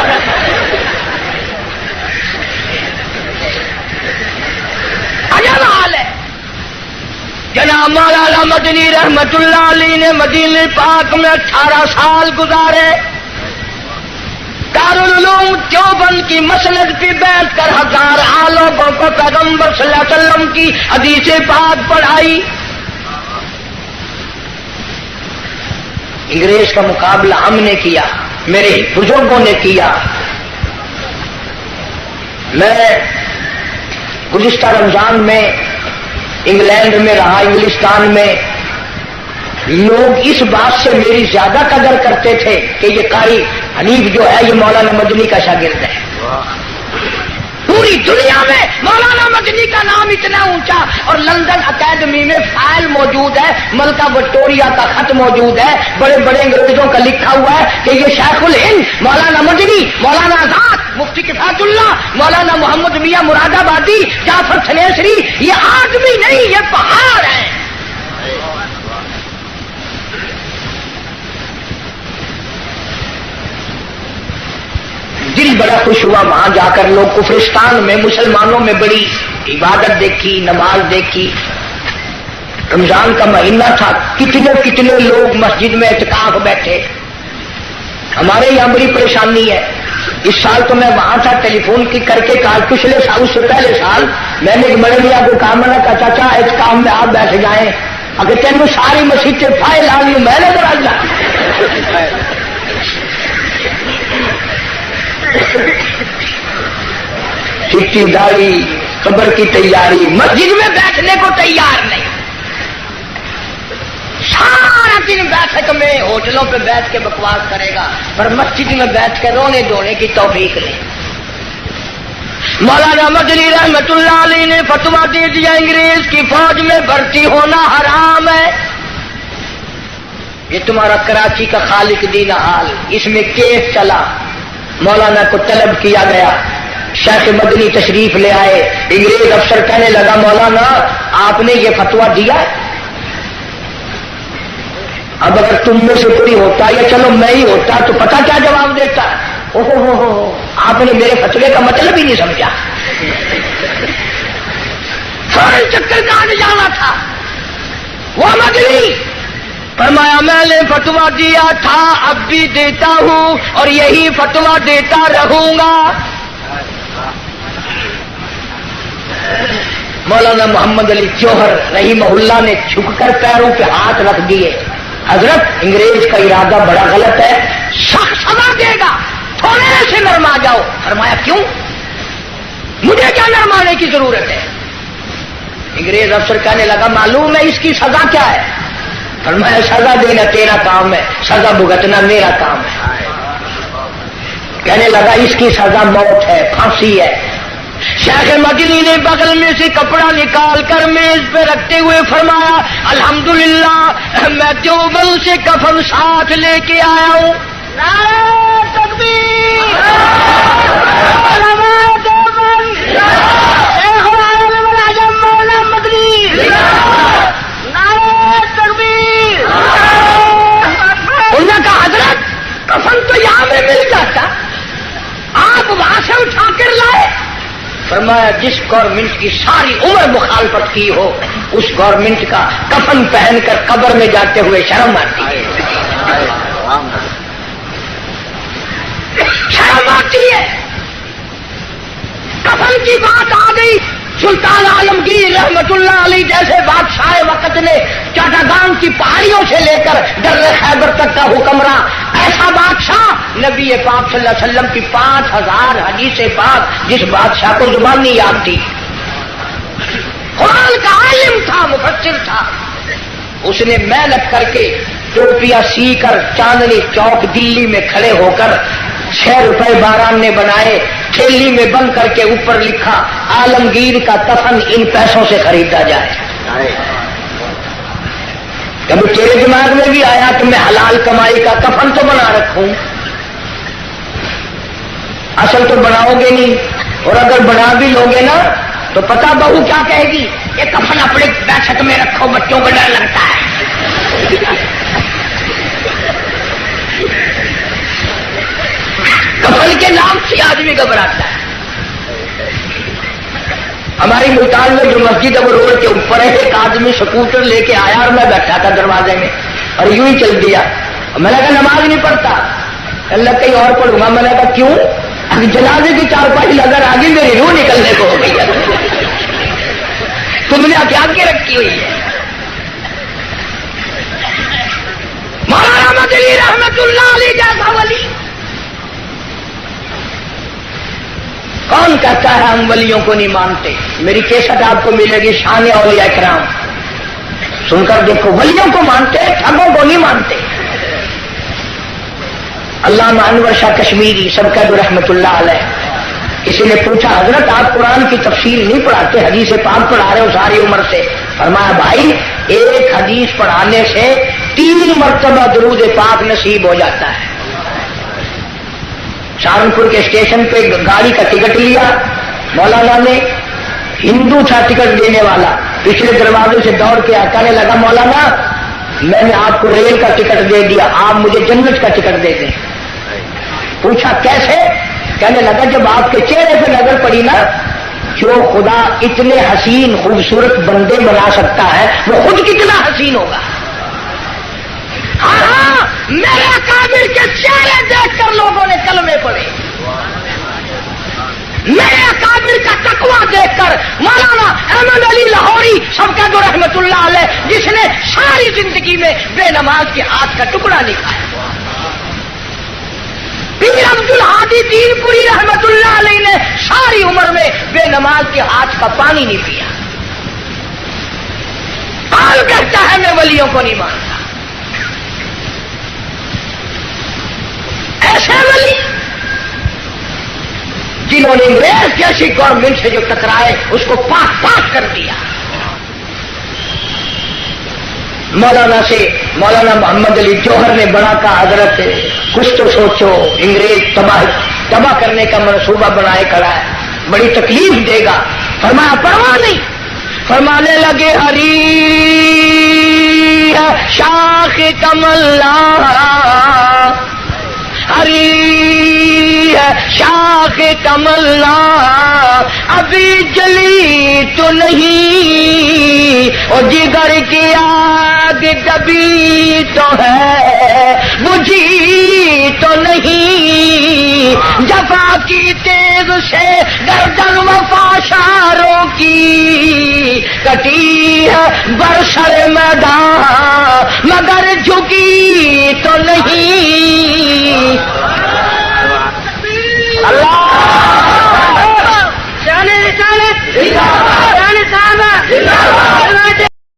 Speaker 1: مولانا مدنی رحمت اللہ علیہ نے مدینہ پاک میں 18 سال گزارے. دارالعلوم دیوبند کی مسند پہ بیٹھ کر 1000 لوگوں کو پیغمبر صلی اللہ علیہ وسلم کی حدیث پاک پڑھائی. انگریز کا مقابلہ ہم نے کیا، میرے بزرگوں نے کیا. میں گزشتہ رمضان میں انگلینڈ میں رہا، انگلستان میں. لوگ اس بات سے میری زیادہ قدر کرتے تھے کہ یہ قاری حنیف جو ہے یہ مولانا مدنی کا شاگرد ہے. پوری دنیا میں مولانا مدنی کا نام اتنا اونچا، اور لندن اکیڈمی میں فائل موجود ہے، ملکہ وکٹوریہ کا خط موجود ہے، بڑے بڑے انگریزوں کا لکھا ہوا ہے کہ یہ شیخ الہند مولانا مدنی، مولانا آزاد، مفتی کفایت اللہ، مولانا محمد میاں مراد آبادی، جعفر تھنیسری، یہ آدمی نہیں، یہ پہاڑ ہے. دل بڑا خوش ہوا وہاں جا کر. لوگ کفرستان میں مسلمانوں میں بڑی عبادت دیکھی، نماز دیکھی. رمضان کا مہینہ تھا، کتنے لوگ مسجد میں اعتکاف بیٹھے. ہمارے یہاں بڑی پریشانی ہے. اس سال تو میں وہاں تھا، ٹیلی فون کی کر کے کہا، پچھلے سال اس سے پہلے سال میں نے ملیا کو کہا، میں نے کہا چاچا اعتکاف میں آپ بیٹھ جائیں، اگر تینوں ساری مسجد سے فائل آ لی میں نے ذرا جا. چٹی داڑھی، قبر کی تیاری، مسجد میں بیٹھنے کو تیار نہیں. سارا دن بیٹھک میں ہوٹلوں پہ بیٹھ کے بکواس کرے گا، پر مسجد میں بیٹھ کے رونے دھونے کی توفیق نہیں. مولانا مدنی رحمت اللہ علیہ نے فتویٰ دے دیا انگریز کی فوج میں بھرتی ہونا حرام ہے. یہ تمہارا کراچی کا خالق دین حال، اس میں کیس چلا. مولانا کو طلب کیا گیا، شیخ مدنی تشریف لے آئے. انگریز افسر کہنے لگا، مولانا آپ نے یہ فتویٰ دیا، اب اگر تم میں سے کوئی ہوتا یا چلو میں ہی ہوتا تو پتہ کیا جواب دیتا. اوہو آپ نے میرے فتوے کا مطلب ہی نہیں سمجھا. فوراً چکر کاٹ جانا تھا. وہ مدنی فرمایا میں نے فتویٰ دیا تھا، اب بھی دیتا ہوں اور یہی فتویٰ دیتا رہوں گا. مولانا محمد علی جوہر رحمہ اللہ نے جھک کر پیروں پہ ہاتھ رکھ دیے. حضرت انگریز کا ارادہ بڑا غلط ہے، سخت سزا دے گا، تھوڑے سے نرما جاؤ. فرمایا کیوں؟ مجھے کیا نرمانے کی ضرورت ہے؟ انگریز افسر کہنے لگا، معلوم ہے اس کی سزا کیا ہے؟ فرمایا سزا دینا تیرا کام ہے، سزا بھگتنا میرا کام ہے. کہنے لگا اس کی سزا موت ہے، پھانسی ہے. شیخ مدنی نے بغل میں سے کپڑا نکال کر میز پہ رکھتے ہوئے فرمایا، الحمدللہ میں دیوبند سے کفن ساتھ لے کے آیا ہوں. نعرہ تکبیر، علماء دیوبند، شیخ العالم العجم مولانا مدنی، نعرہ تکبیر. انہوں نے کہا حضرت کفن تو یہاں میں مل جاتا، آپ وہاں سے اٹھا کر لائے. فرمایا جس گورنمنٹ کی ساری عمر مخالفت کی ہو اس گورنمنٹ کا کفن پہن کر قبر میں جاتے ہوئے شرم آتی ہے. شرم آتی ہے. کفن کی بات آ گئی. سلطان عالمگیر رحمت اللہ علیہ جیسے بادشاہ وقت نے چاٹاگان کی پہاڑیوں سے لے کر در خیبر تک کا حکمراں، ایسا بادشاہ نبی پاک صلی اللہ علیہ وسلم کی 5000 حدیث پاک جس بادشاہ کو زبان نہیں یاد تھی، قرآن کا عالم تھا، مفسر تھا، اس نے محنت کر کے ٹوپیاں سی کر چاندنی چوک دلی میں کھڑے ہو کر 6 روپے باران نے بنائے، تھیلی میں بند کر کے اوپر لکھا عالمگیر کا کفن ان پیسوں سے خریدا جائے. کبھی تیرے دماغ میں بھی آیا کہ میں حلال کمائی کا کفن تو بنا رکھوں؟ اصل تو بناؤ گے نہیں، اور اگر بنا بھی لوگے نا تو پتہ بہو کیا کہے گی، یہ کفن اپنے بیٹھک میں رکھو، بچوں کو ڈر لگتا ہے. کفن کے نام سے آدمی گھبراتا ہے. ہماری ملتان میں جو مسجد ہے وہ روڈ کے اوپر ہے. ایک آدمی سکوٹر لے کے آیا اور میں بیٹھا تھا دروازے میں اور یوں ہی چل دیا. میں نے کہا نماز نہیں پڑھتا. اللہ کہیں اور پڑھوں گا. میں نے کہا کیوں؟ ابھی جنازے کی چارپائی اگر آگے میری روح نکلنے کو ہو گئی ہے. تم نے کیا کے رکھی ہوئی ہے؟ مولانا مدنی رحمت اللہ علیہ جیسا ولی کون کہتا ہے ہم ولیوں کو نہیں مانتے؟ میری کیسٹ آپ کو ملے گی شان اولیاء کرام، سن کر دیکھو. ولیوں کو مانتے ٹھگوں کو نہیں مانتے. علامہ انور شاہ کشمیری سب کا رحمت اللہ علیہ، کسی نے پوچھا حضرت آپ قرآن کی تفسیر نہیں پڑھاتے، حدیث پاک پڑھا رہے ہو ساری عمر سے؟ فرمایا بھائی ایک حدیث پڑھانے سے 3 مرتبہ درود پاک نصیب ہو جاتا ہے. سہارنپور کے اسٹیشن پہ گاڑی کا ٹکٹ لیا مولانا نے، ہندو تھا ٹکٹ دینے والا، پچھلے دروازے سے دوڑ کے کہنے لگا مولانا میں نے آپ کو ریل کا ٹکٹ دے دیا، آپ مجھے جنت کا ٹکٹ دے دیں. پوچھا کیسے؟ کہنے لگا جب آپ کے چہرے پہ نظر پڑی نا، جو خدا اتنے حسین خوبصورت بندے بنا سکتا ہے وہ خود کتنا حسین ہوگا. ہاں میرے اکابر کے چہرے دیکھ کر لوگوں نے کلمے پڑھے، میرے اکابر کا تقویٰ دیکھ کر. مولانا احمد علی لاہوری سب کا رحمت اللہ علیہ، جس نے ساری زندگی میں بے نماز کے ہاتھ کا ٹکڑا نہیں کھایا. پیر عبد الحادی دین پوری رحمت اللہ علیہ نے ساری عمر میں بے نماز کے ہاتھ کا پانی نہیں پیا. کون کہتا ہے میں ولیوں کو نہیں مانتا؟ ایسے ولی جنہوں نے انگریز جیسی گورنمنٹ سے جو ٹکرائے اس کو پاک پاک کر دیا. مولانا سے مولانا محمد علی جوہر نے بڑا کہا حضرت کچھ تو سوچو، انگریز تباہ کرنے کا منصوبہ بنائے کھڑا ہے، بڑی تکلیف دے گا. فرمایا پرواہ نہیں. فرمانے لگے ہری شاخ کمل ہری شاخ کمل ابھی جلی تو نہیں، اور جگر کی آگ کبھی تو ہے بجھی تو نہیں. جفا کی تیز سے گردن وفاشاروں کی کٹی ہے برسر میدان